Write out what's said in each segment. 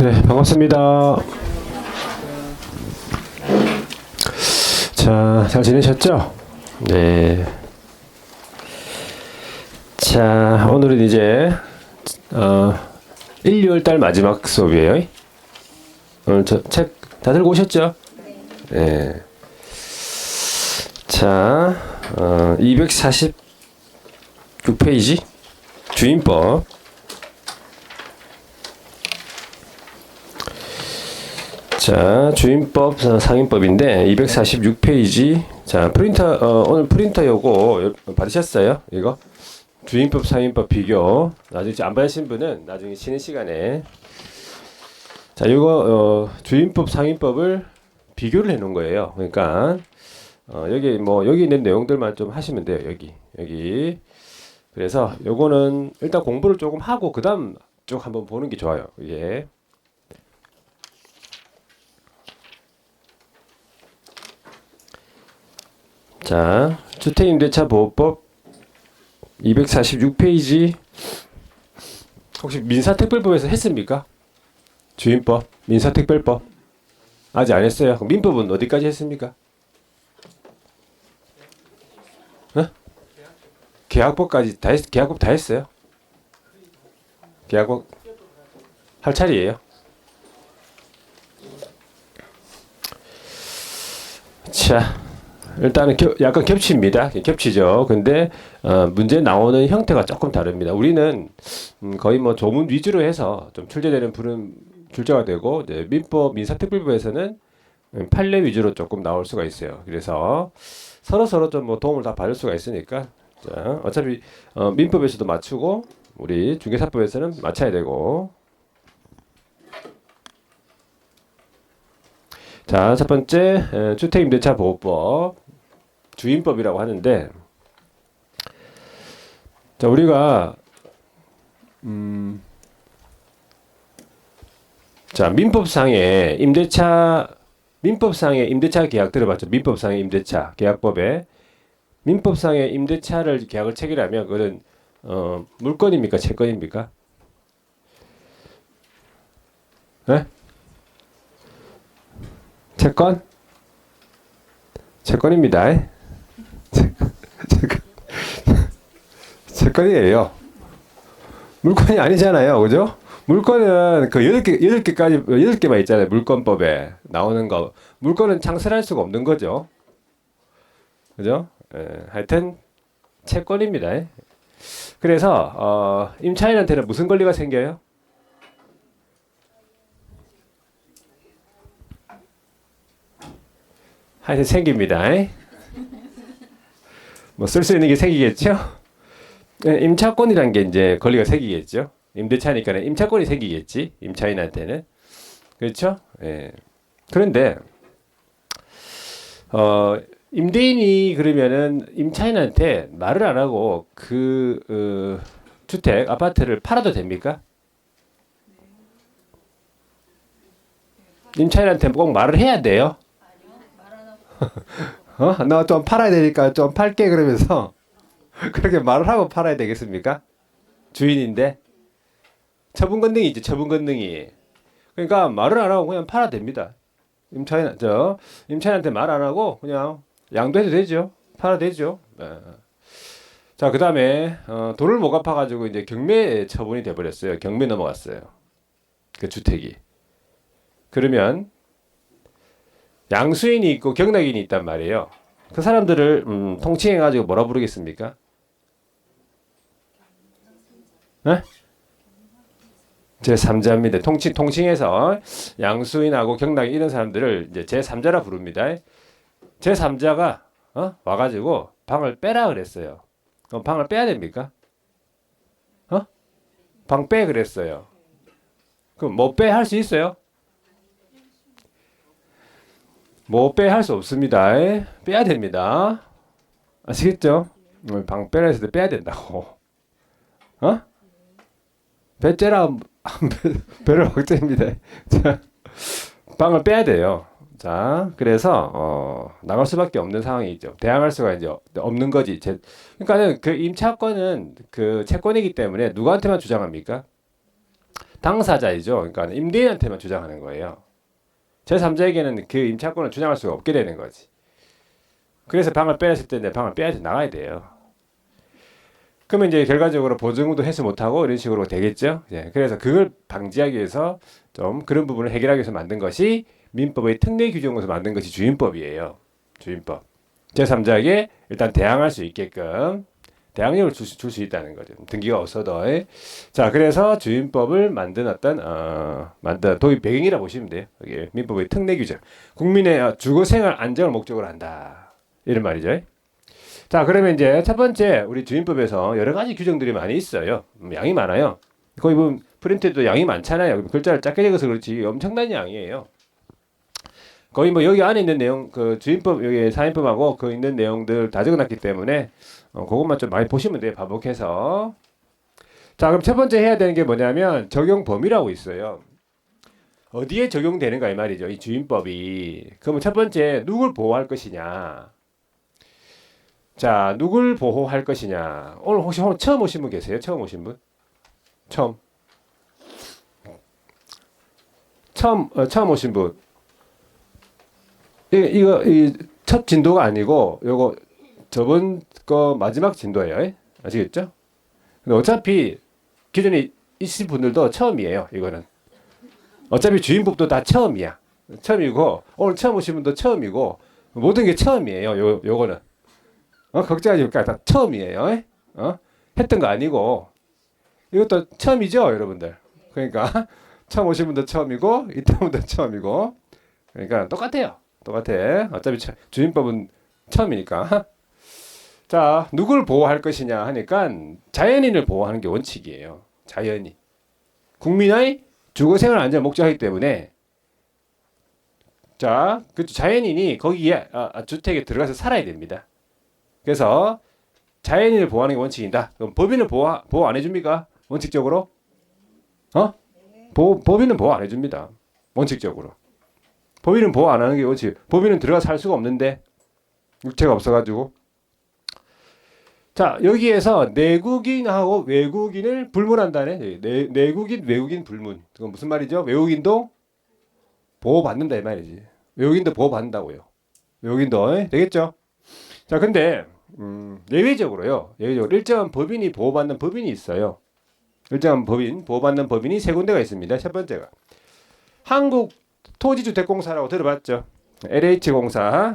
네, 반갑습니다. 자, 잘 지내셨죠? 네. 자, 오늘은 이제 1, 2월 달 마지막 수업이에요. 오늘 저 책 다 들고 오셨죠? 네. 자, 246페이지 주임법. 자, 주임법 상임법인데 246페이지. 자, 프린터 오늘 프린터 요거 받으셨어요? 이거 주임법 상임법 비교. 나중에 안 받으신 분은 나중에 쉬는 시간에 자, 요거 주임법 상임법을 비교를 해 놓은 거예요. 그러니까 여기 있는 내용들만 좀 하시면 돼요. 여기. 그래서 요거는 일단 공부를 조금 하고 그다음 쭉 한번 보는 게 좋아요. 이게. 자, 주택임대차보호법 246페이지. 혹시 민사특별법에서 했습니까? 주임법, 민사특별법 아직 안 했어요. 그럼 민법은 어디까지 했습니까? 계약법까지 다 계약법 다 했어요. 계약법 할 차례예요. 자, 일단은 약간 겹칩니다. 겹치죠. 근데 문제 나오는 형태가 조금 다릅니다. 우리는 거의 뭐 조문 위주로 해서 좀 출제되는 부분 출제가 되고, 이제 민사특별법에서는 판례 위주로 조금 나올 수가 있어요. 그래서 서로 좀 뭐 도움을 다 받을 수가 있으니까, 자, 어차피 민법에서도 맞추고 우리 중개사법에서는 맞춰야 되고. 자, 첫 번째 주택임대차보호법 주임법이라고 하는데, 자, 우리가 자, 민법상의 임대차 계약 들어봤죠? 민법상의 임대차 계약법에 민법상의 임대차를 계약을 체결하면 그거는 물건입니까? 채권입니까? 네? 채권입니다. 채권이에요. 물건이 아니잖아요. 그죠? 물건은 그 8개만 있잖아요. 물건법에 나오는 거. 물건은 창설할 수가 없는 거죠. 그죠? 하여튼, 채권입니다. 그래서, 임차인한테는 무슨 권리가 생겨요? 하여튼 생깁니다. 뭐 쓸 수 있는 게 생기겠죠? 임차권이란 게 이제 권리가 생기겠죠. 임대차니까는 임차권이 생기겠지. 임차인한테는. 그렇죠? 예. 그런데 임대인이 그러면은 임차인한테 말을 안 하고 그 주택 아파트를 팔아도 됩니까? 임차인한테 꼭 말을 해야 돼요. 너 좀 팔아야 되니까 좀 팔게 그러면서 그렇게 말을 하고 팔아야 되겠습니까? 주인인데 처분 권능이 있죠. 처분 권능이. 그러니까 말을 안 하고 그냥 팔아도 됩니다. 임차인한테 말 안 하고 그냥 양도해도 되죠. 팔아도 되죠. 네. 자, 그다음에 돈을 못 갚아가지고 이제 경매 처분이 돼버렸어요. 경매 넘어갔어요. 그 주택이. 그러면 양수인이 있고 경락인이 있단 말이에요. 그 사람들을 통칭해가지고 뭐라 부르겠습니까? 네? 제3자입니다. 통칭해서 양수인하고 경락인 이런 사람들을 이제 제3자라 부릅니다. 제3자가 와가지고 방을 빼라 그랬어요. 그럼 방을 빼야 됩니까? 방 빼 그랬어요. 그럼 뭐 빼 할 수 있어요? 뭐 빼 할 수 없습니다. 빼야 됩니다. 아시겠죠? 방 빼라 했을 때 빼야 된다고. 배째라 배를 억제입니다. 자, 방을 빼야 돼요. 자, 그래서 나갈 수밖에 없는 상황이죠. 대항할 수가 이제 없는 거지. 그러니까는 그 임차권은 그 채권이기 때문에 누구한테만 주장합니까? 당사자이죠. 그러니까 임대인한테만 주장하는 거예요. 제3자에게는 그 임차권을 주장할 수가 없게 되는 거지. 그래서 방을 빼냈을 때 내 방을 빼야지 나가야 돼요. 그러면 이제 결과적으로 보증도 해소 못하고 이런 식으로 되겠죠. 예, 그래서 그걸 방지하기 위해서 좀 그런 부분을 해결하기 위해서 만든 것이 민법의 특례 규정에서 만든 것이 주임법이에요. 주임법. 제3자에게 일단 대항할 수 있게끔 대항력을 줄 수 있다는 거죠. 등기가 없어도. 자, 그래서 주임법을 만든 만든 도입 배경이라 보시면 돼요. 이게 민법의 특례 규정. 국민의 주거생활 안정을 목적으로 한다. 이런 말이죠. 자, 그러면 이제 첫 번째 우리 주임법에서 여러 가지 규정들이 많이 있어요. 양이 많아요. 거의 보면 프린트도 양이 많잖아요. 글자를 작게 적어서 그렇지 엄청난 양이에요. 거의 뭐 여기 안에 있는 내용, 그 주임법, 여기 사인법하고 그 있는 내용들 다 적어놨기 때문에 그것만 좀 많이 보시면 돼요. 반복해서. 자, 그럼 첫 번째 해야 되는 게 뭐냐면 적용 범위라고 있어요. 어디에 적용되는가 이 말이죠. 이 주임법이. 그러면 첫 번째 누굴 보호할 것이냐. 자, 누굴 보호할 것이냐. 오늘 혹시 처음 오신 분 계세요? 처음 오신 분? 처음 오신 분. 이거 첫 진도가 아니고 요거 저번 거 마지막 진도예요. 아시겠죠? 근데 어차피 기존에 있으신 분들도 처음이에요. 이거는 어차피 주임법도 다 처음이야. 처음이고 오늘 처음 오신 분도 처음이고 모든 게 처음이에요. 요거는 걱정하지 말까 다 처음이에요. 했던 거 아니고 이것도 처음이죠, 여러분들. 그러니까 처음 오신 분도 처음이고 이때 분도 처음이고 그러니까 똑같아요. 똑같아. 어차피 주임법은 처음이니까. 자, 누굴 보호할 것이냐 하니까 자연인을 보호하는 게 원칙이에요. 자연인. 국민의 주거생활 안전을 목적하기 때문에 자, 그 자연인이 거기에 주택에 들어가서 살아야 됩니다. 그래서 자연인을 보호하는 게 원칙이다. 그럼 법인은 보호 안 해줍니까? 원칙적으로? 법인은 보호 안 해줍니다. 원칙적으로. 법인은 보호 안 하는 게 원칙. 법인은 들어가 살 수가 없는데 육체가 없어가지고. 자, 여기에서 내국인하고 외국인을 불문한다네. 내국인, 외국인 불문. 그건 무슨 말이죠? 외국인도 보호받는다 이 말이지. 외국인도 보호받는다고요. 외국인도 되겠죠? 자, 근데 예외적으로요. 예외적으로 일정한 법인이 보호받는 법인이 있어요. 일정한 법인, 보호받는 법인이 세 군데가 있습니다. 첫 번째가 한국토지주택공사라고 들어봤죠? LH공사,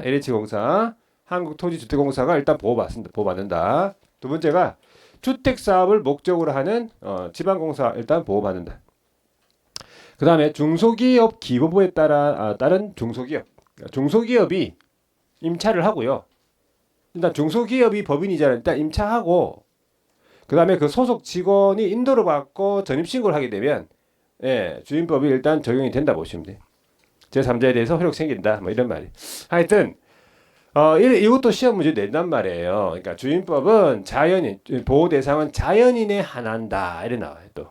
한국토지주택공사가 일단 보호받는다. 두 번째가 주택사업을 목적으로 하는 지방공사 일단 보호받는다. 그 다음에 중소기업 기본법에 따른 중소기업. 중소기업이 임차를 하고요. 일단 중소기업이 법인이잖아요. 일단 임차하고 그 다음에 그 소속 직원이 인도를 받고 전입신고를 하게 되면 주임법이 일단 적용이 된다 보시면 돼요. 제3자에 대해서 효력 생긴다. 뭐 이런 말이. 하여튼 이것도 시험 문제 낸단 말이에요. 그러니까 주임법은 자연인 보호 대상은 자연인에 한한다. 이래 나와요. 또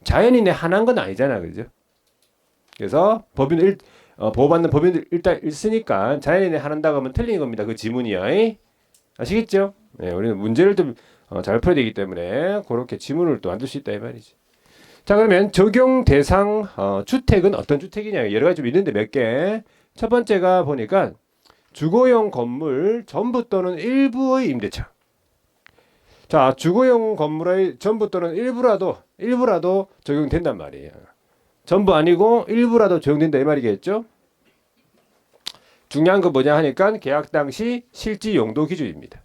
자연인에 한한 건 아니잖아, 그죠? 그래서 보호받는 법인들 일단 있으니까 자연인에 한한다고 하면 틀린 겁니다. 그 지문이요. 아시겠죠? 네, 우리는 문제를 좀 잘 풀어야 되기 때문에 그렇게 지문을 또 만들 수 있다 이 말이지. 자, 그러면 적용 대상 주택은 어떤 주택이냐 여러 가지 좀 있는데 몇 개. 첫 번째가 보니까 주거용 건물 전부 또는 일부의 임대차. 자, 주거용 건물의 전부 또는 일부라도 적용된단 말이에요. 전부 아니고 일부라도 적용된다 이 말이겠죠? 중요한 건 뭐냐 하니까 계약 당시 실지 용도 기준입니다.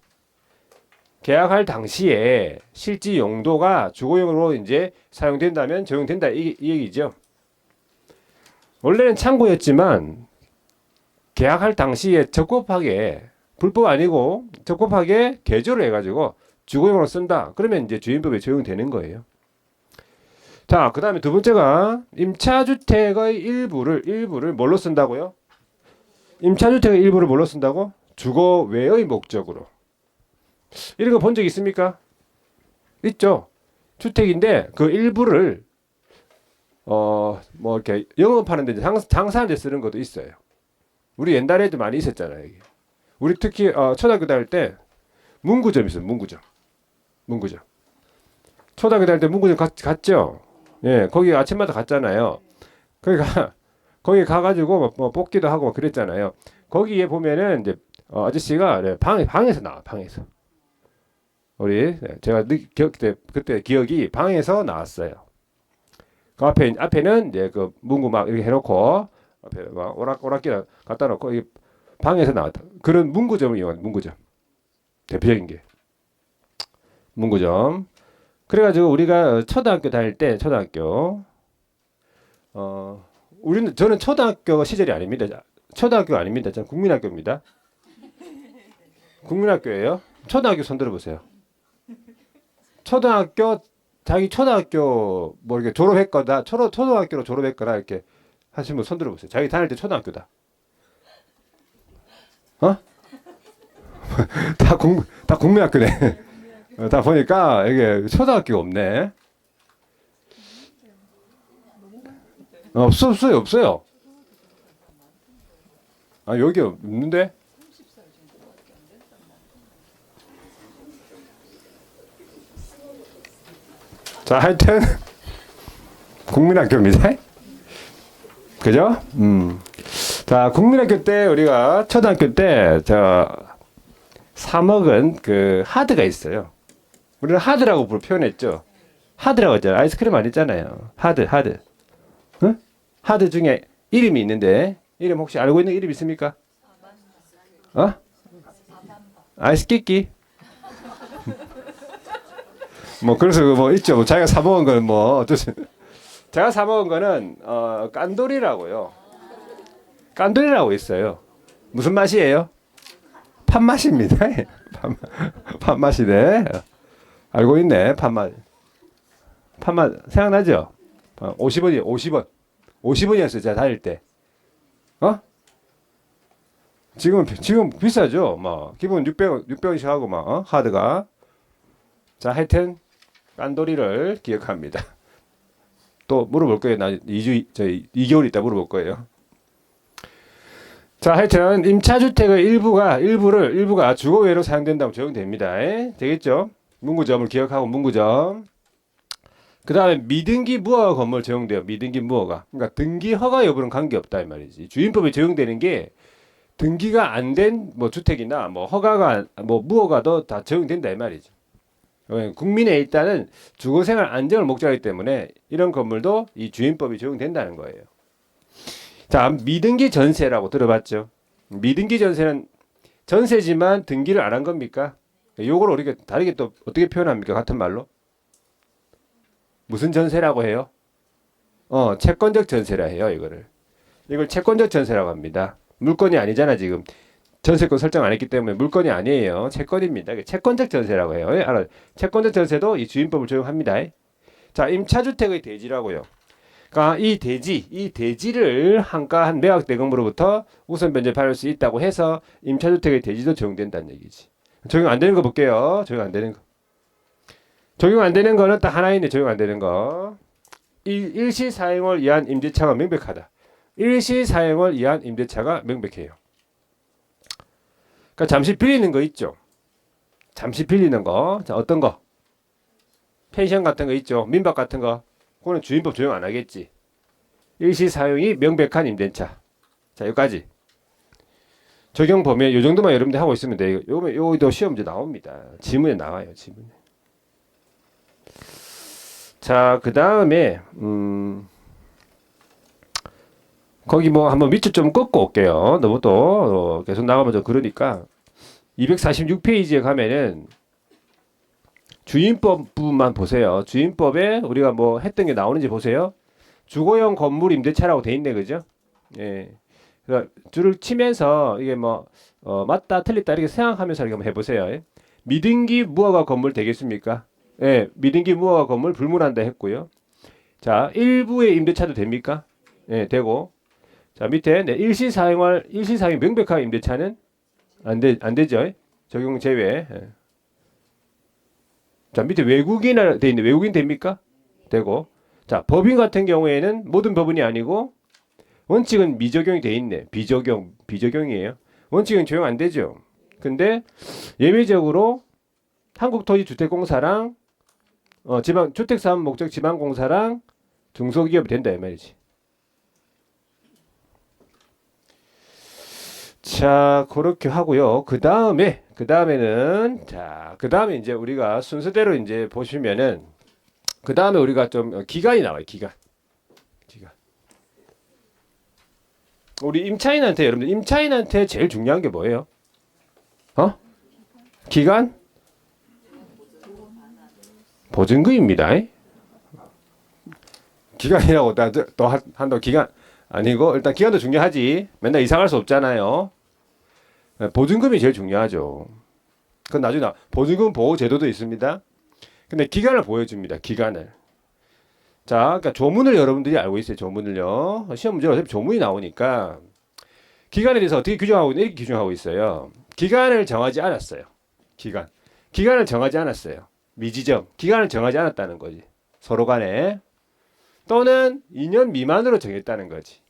계약할 당시에 실지 용도가 주거용으로 이제 사용된다면 적용된다 이 얘기죠. 원래는 창고였지만 계약할 당시에 적법하게 불법 아니고 적법하게 개조를 해가지고 주거용으로 쓴다. 그러면 이제 주임법에 적용되는 거예요. 자, 그 다음에 두 번째가 임차주택의 일부를 뭘로 쓴다고요? 임차주택의 일부를 뭘로 쓴다고? 주거 외의 목적으로. 이런 거 본 적 있습니까? 있죠. 주택인데 그 일부를 뭐 이렇게 영업하는 데 장사하는 데 쓰는 것도 있어요. 우리 옛날에도 많이 있었잖아요. 이게. 우리 특히 초등학교 다닐 때 문구점 있어요. 문구점. 초등학교 다닐 때 문구점 갔죠? 예, 거기 아침마다 갔잖아요. 거기가 거기 가가지고 뭐 뽑기도 하고 막 그랬잖아요. 거기에 보면은 이제 아저씨가 네, 방에서 나와 방에서 우리 네, 제가 그때 기억이 방에서 나왔어요. 그 앞에는 이제 그 문구 막 이렇게 해놓고 앞에 막 오락오락기 갖다 놓고 이 방에서 나왔다. 그런 문구점을 이용한 문구점 대표적인 게 문구점. 그래가지고 우리가 초등학교 다닐 때 초등학교 저는 초등학교 시절이 아닙니다. 초등학교 아닙니다. 저는 국민학교입니다. 국민학교예요. 초등학교 손 들어보세요. 초등학교 자기 초등학교 뭐 이렇게 졸업했거나 초등학교로 졸업했거나 이렇게 하신 분 손 들어보세요. 자기 다닐 때 초등학교다. 어? 다 국민학교네. 다 보니까 이게 초등학교가 없네. 없어요. 아 여기 없는데? 자 하여튼 국민학교입니다. 그죠? 자 국민학교 때 우리가 초등학교 때 사 먹은 그 하드가 있어요. 우리는 하드라고 표현했죠. 하드라고 했잖아요. 아이스크림 아니잖아요. 하드. 응? 하드 중에 이름이 있는데 이름 혹시 알고 있는 이름 있습니까? 어? 아이스 끼끼. 뭐 그래서 뭐 있죠. 뭐 자기가 사 먹은 거는 뭐 어쩌지. 제가 사 먹은 거는 깐돌이라고요. 깐돌이라고 있어요. 무슨 맛이에요? 팥맛입니다. 팥맛이네. 알고 있네. 팥맛 생각나죠? 50원이 50원이었어요. 제가 다닐 때. 지금 비싸죠. 뭐 기본 600원씩 하고 막 하드가. 자, 하여튼 깐돌이를 기억합니다. 또 물어볼 거예요. 나 2개월 있다 물어볼 거예요. 자, 하여튼 임차주택의 일부가 주거외로 사용된다고 적용됩니다. 되겠죠? 문구점을 기억하고 문구점. 그 다음에 미등기 무허가 건물 적용돼요. 미등기 무허가. 그러니까 등기 허가 여부는 관계없다 이 말이지. 주임법에 적용되는 게 등기가 안 된 뭐 주택이나 뭐 허가가 뭐 무허가도 다 적용된다 이 말이죠. 국민의 일단은 주거생활 안정을 목적하기 때문에 이런 건물도 이 주임법이 적용된다는 거예요. 자, 미등기 전세라고 들어봤죠? 미등기 전세는 전세지만 등기를 안 한 겁니까? 요걸 우리가 다르게 또 어떻게 표현합니까? 같은 말로? 무슨 전세라고 해요? 채권적 전세라 해요, 이거를. 이걸 채권적 전세라고 합니다. 물건이 아니잖아, 지금. 전세권 설정 안 했기 때문에 물건이 아니에요. 채권입니다. 채권적 전세라고 해요. 알아요. 채권적 전세도 이 주임법을 적용합니다. 자, 임차주택의 대지라고요. 그러니까 이 대지를 한가 한 매각 대금으로부터 우선 변제받을 수 있다고 해서 임차주택의 대지도 적용된다는 얘기지. 적용 안 되는 거 볼게요. 적용 안 되는 거. 적용 안 되는 거는 딱 하나 있네. 적용 안 되는 거. 일시 사용을 위한 임대차가 명백하다. 일시 사용을 위한 임대차가 명백해요. 그러니까 잠시 빌리는 거 있죠. 잠시 빌리는 거. 자, 어떤 거? 펜션 같은 거 있죠. 민박 같은 거. 그거는 주임법 적용 안 하겠지. 일시 사용이 명백한 임대차. 자, 여기까지. 적용 범위 요 정도만 여러분들 하고 있으면 돼요. 요도 시험 문제 나옵니다. 지문에 나와요. 지문에. 자, 그 다음에 거기 뭐 한번 밑줄 좀 꺾고 올게요. 너무 또 계속 나가면 좀 그러니까 246페이지에 가면은 주임법 부분만 보세요. 주임법에 우리가 뭐 했던 게 나오는지 보세요. 주거용 건물 임대차라고 돼 있네, 그죠? 예. 그러니까 줄을 치면서 이게 뭐 맞다, 틀렸다 이렇게 생각하면서 이렇게 한번 해보세요. 미등기 무허가 건물 되겠습니까? 예, 미등기 무허가 건물 불문한다 했고요. 자, 일부의 임대차도 됩니까? 예, 되고. 자, 밑에 일시 사용 명백한 임대차는 안 되죠. 적용 제외. 예. 자, 밑에 외국인이라 돼 있는데 외국인 됩니까? 되고. 자, 법인 같은 경우에는 모든 법인이 아니고 원칙은 미적용이 돼 있네. 비적용이에요. 원칙은 적용 안 되죠. 근데 예외적으로 한국토지주택공사랑 지방 주택사업 목적 지방공사랑 중소기업이 된다 이 말이지. 자, 그렇게 하고요. 그 다음에는 자, 그 다음에 이제 우리가 순서대로 이제 보시면은 그 다음에 우리가 좀 기간이 나와요. 기간. 우리 임차인한테 여러분들 임차인한테 제일 중요한 게 뭐예요? 어? 기간? 보증금입니다. 기간이라고 또 한다고 기간 아니고 일단 기간도 중요하지. 맨날 이상할 수 없잖아요. 보증금이 제일 중요하죠. 그건 나중에 보증금 보호 제도도 있습니다. 근데 기간을 보여줍니다. 기간을. 자, 그러니까 조문을 여러분들이 알고 있어요. 조문을요. 시험 문제로 어차피 조문이 나오니까 기간에 대해서 어떻게 규정하고 있냐 이렇게 규정하고 있어요. 기간을 정하지 않았어요. 기간을 정하지 않았어요. 미지정. 기간을 정하지 않았다는 거지. 서로 간에. 또는 2년 미만으로 정했다는 거지.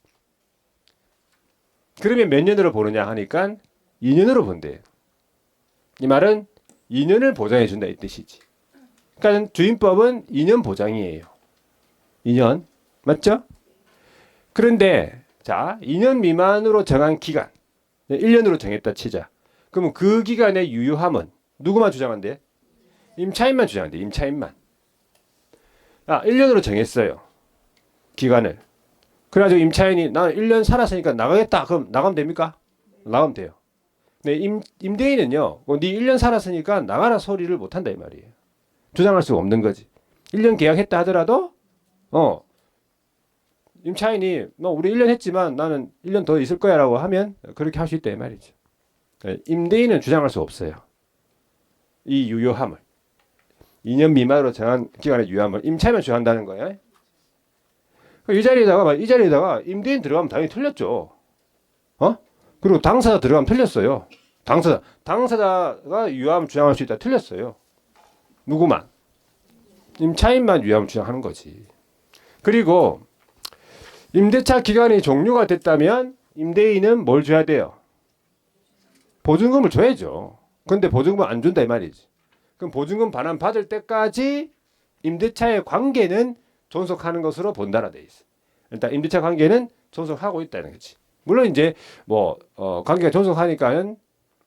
그러면 몇 년으로 보느냐 하니까 2년으로 본대요. 이 말은 2년을 보장해 준다 이 뜻이지. 그러니까 주임법은 2년 보장이에요. 2년. 맞죠? 그런데 자, 2년 미만으로 정한 기간 1년으로 정했다 치자. 그러면 그 기간의 유효함은 누구만 주장한대? 임차인만 주장한대. 임차인만. 1년으로 정했어요. 기간을. 그래가지고 임차인이 나는 1년 살았으니까 나가겠다. 그럼 나가면 됩니까? 나가면 돼요. 근데 임대인은요. 네 1년 살았으니까 나가라 소리를 못한다 이 말이에요. 주장할 수가 없는 거지. 1년 계약했다 하더라도 임차인이 너 우리 1년 했지만 나는 1년 더 있을 거야 라고 하면 그렇게 할 수 있다 이 말이죠. 임대인은 주장할 수 없어요. 이 유효함을. 2년 미만으로 정한 기간의 유효함을 임차인만 주장한다는 거예요. 이 자리에다가 임대인 들어가면 당연히 틀렸죠. 그리고 당사자 들어가면 틀렸어요. 당사자가 유효함 주장할 수 있다 틀렸어요. 누구만? 임차인만 유효함 주장하는 거지. 그리고 임대차 기간이 종료가 됐다면 임대인은 뭘 줘야 돼요? 보증금을 줘야죠. 근데 보증금 안 준다 이 말이지. 그럼 보증금 반환 받을 때까지 임대차의 관계는 존속하는 것으로 본다라 돼 있어. 일단 임대차 관계는 존속하고 있다는 거지. 물론 이제 관계가 존속하니까는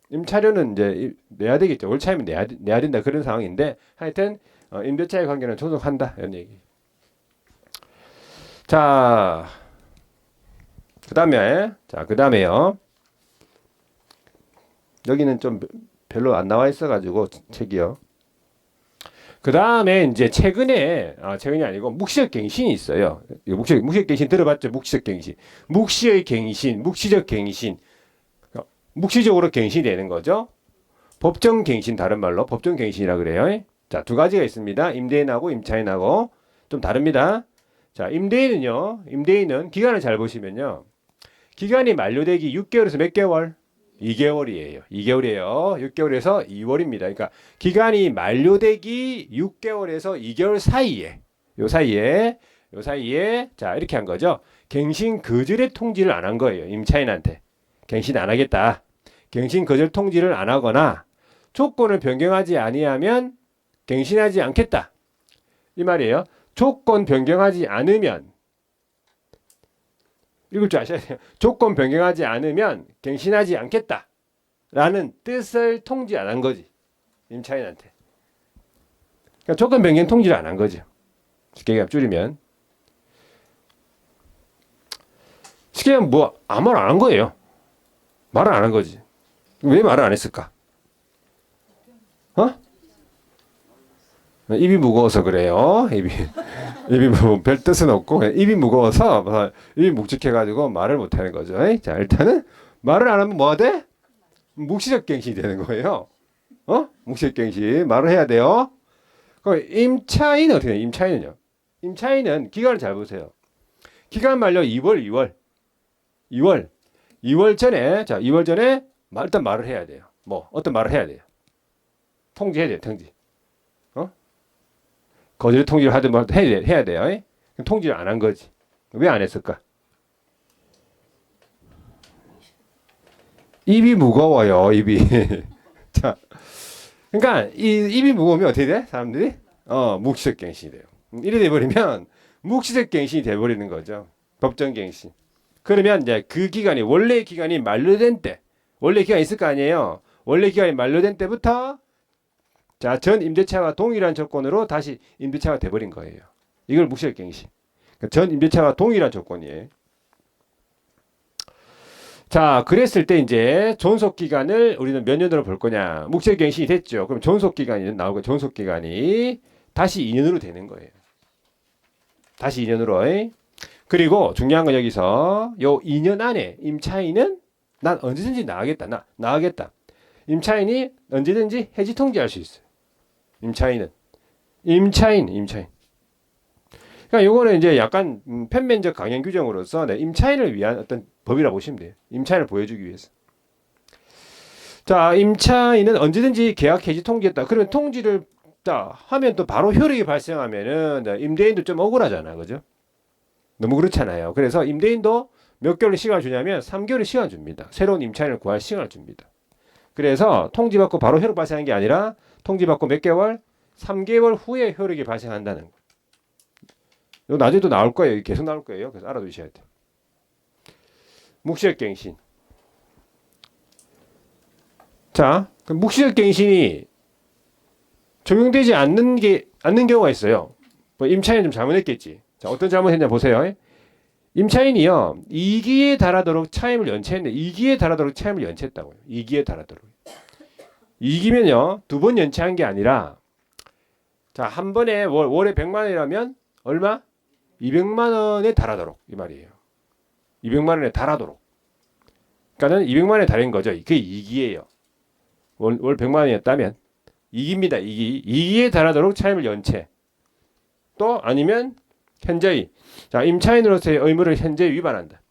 임차료는 이제 내야 되겠죠. 월 차이면 내야 된다 그런 상황인데 하여튼 임대차의 관계는 존속한다 이런 얘기. 자, 그다음에요. 여기는 좀 별로 안 나와 있어가지고 책이요. 그 다음에 이제 최근이 아니고 묵시적 갱신이 있어요. 묵시적 갱신 들어봤죠? 묵시적 갱신. 묵시적 갱신. 묵시적으로 갱신이 되는 거죠. 법정 갱신, 다른 말로 법정 갱신이라 그래요. 자, 두 가지가 있습니다. 임대인하고 임차인하고 좀 다릅니다. 자, 임대인은 기간을 잘 보시면요. 기간이 만료되기 6개월에서 몇 개월? 2개월이에요. 6개월에서 2월입니다. 그러니까 기간이 만료되기 6개월에서 2개월 사이에 요 사이에 자, 이렇게 한 거죠. 갱신 거절의 통지를 안 한 거예요. 임차인한테. 갱신 안 하겠다. 갱신 거절 통지를 안 하거나 조건을 변경하지 아니하면 갱신하지 않겠다. 이 말이에요. 조건 변경하지 않으면 읽을 줄 아셔야 돼요. 조건 변경하지 않으면 갱신하지 않겠다 라는 뜻을 통지 안 한 거지. 임차인한테. 그러니까 조건 변경 통지를 안 한 거죠. 쉽게 줄이면. 쉽게 하면 아무 말 안 한 거예요. 말을 안 한 거지. 왜 말을 안 했을까? 입이 무거워서 그래요. 입이 뭐 별 뜻은 없고 그냥 입이 무거워서 입이 묵직해가지고 말을 못하는 거죠. 자, 일단은 말을 안 하면 뭐가 돼? 묵시적 갱신이 되는 거예요. 묵시적 갱신 말을 해야 돼요. 그럼 임차인은 어떻게 돼요? 임차인은 기간을 잘 보세요. 기간 만료 2월 전에 일단 말을 해야 돼요. 어떤 말을 해야 돼요? 통지해야 돼요. 통지. 거절 통지를 하든 뭐 해야 돼요. 통지를 안 한 거지. 왜 안 했을까? 입이 무거워요. 입이. 자, 그러니까 입이 무거우면 어떻게 돼? 사람들이 묵시적 갱신이 돼요. 이래 돼 버리면 묵시적 갱신이 돼버리는 거죠. 법정 갱신. 그러면 이제 그 기간이 원래 기간이 만료된 때, 원래 기간이 있을 거 아니에요. 원래 기간이 만료된 때부터 자, 전 임대차와 동일한 조건으로 다시 임대차가 돼버린 거예요. 이걸 묵시적 갱신. 그러니까 전 임대차와 동일한 조건이에요. 자, 그랬을 때 이제 존속 기간을 우리는 몇 년으로 볼 거냐? 묵시적 갱신이 됐죠. 그럼 존속 기간이 나오고 존속 기간이 다시 2년으로 되는 거예요. 다시 2년으로. 그리고 중요한 건 여기서 요 2년 안에 임차인은 난 언제든지 나가겠다. 나가겠다. 임차인이 언제든지 해지 통지할 수 있어요. 임차인. 그러니까 요거는 이제 약간 편면적 강행 규정으로서 임차인을 위한 어떤 법이라 보시면 돼요. 임차인을 보여주기 위해서. 자, 임차인은 언제든지 계약 해지 통지했다. 그러면 통지를 하면 또 바로 효력이 발생하면은 임대인도 좀 억울하잖아, 그죠? 너무 그렇잖아요. 그래서 임대인도 몇 개월 시간을 주냐면 3개월의 시간 줍니다. 새로운 임차인을 구할 시간을 줍니다. 그래서 통지받고 바로 효력 발생한 게 아니라 통지받고 몇 개월? 3개월 후에 효력이 발생한다는 거. 이거 나중에도 나올 거예요. 계속 나올 거예요. 그래서 알아두셔야 돼요. 묵시적 갱신. 자, 그 묵시적 갱신이 적용되지 않는 경우가 있어요. 뭐 임차인이 좀 잘못했겠지. 자, 어떤 잘못했냐 보세요. 임차인이요, 2기에 달하도록 차임을 연체했는데, 2기에 달하도록 차임을 연체했다고요. 2기에 달하도록. 2기면요, 2번 연체한 게 아니라, 자, 한 번에 월에 100만 원이라면, 얼마? 200만 원에 달하도록. 이 말이에요. 200만 원에 달하도록. 그러니까는 200만 원에 달인 거죠. 그게 2기예요. 월 100만 원이었다면. 2기입니다. 2기에 달하도록 차임을 연체. 또 아니면 현저히, 자, 임차인으로서의 의무를 현저히 위반한다.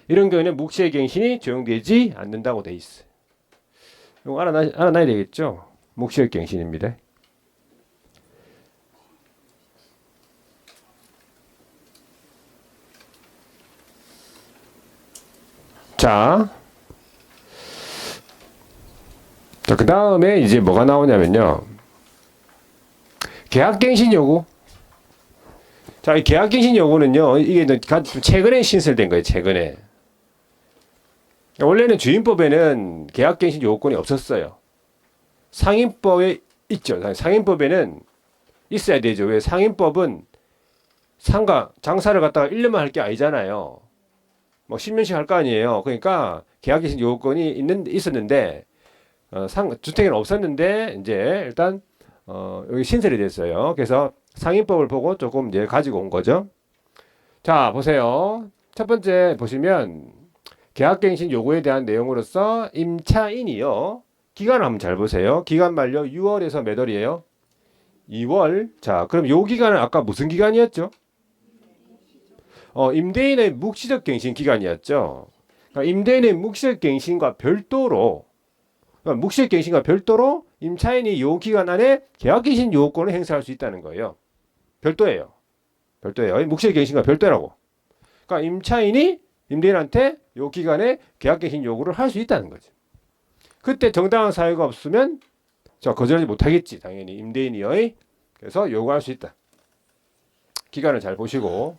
이런 경우에는 묵시의 갱신이 적용되지 않는다고 돼 있어요. 이거 알아놔야 되겠죠? 묵시의 갱신입니다. 자, 그 다음에 이제 뭐가 나오냐면요. 계약갱신 요구. 자, 이 계약갱신 요구는요, 이게 최근에 신설된 거예요, 최근에. 원래는 주임법에는 계약갱신 요구권이 없었어요. 상임법에 있죠. 상임법에는 있어야 되죠. 왜? 상임법은 장사를 갖다가 1년만 할 게 아니잖아요. 뭐 10년씩 할 거 아니에요. 그러니까 계약갱신 요구권이 있었는데, 주택에는 없었는데, 이제 일단, 여기 신설이 됐어요. 그래서 상임법을 보고 조금 이제 가지고 온 거죠. 자, 보세요. 첫 번째 보시면 계약갱신 요구에 대한 내용으로서 임차인이요. 기간을 한번 잘 보세요. 기간 만료 6월에서 몇 월이에요? 2월. 자, 그럼 요 기간은 아까 무슨 기간이었죠? 임대인의 묵시적 갱신 기간이었죠. 그러니까 임대인의 묵시적 갱신과 별도로 임차인이 요 기간 안에 계약갱신 요구권을 행사할 수 있다는 거예요. 별도예요. 묵시적 갱신과 별도라고. 그러니까 임차인이 임대인한테 요 기간에 계약갱신 요구를 할 수 있다는 거죠. 그때 정당한 사유가 없으면 거절하지 못하겠지. 당연히 임대인이요. 그래서 요구할 수 있다. 기간을 잘 보시고.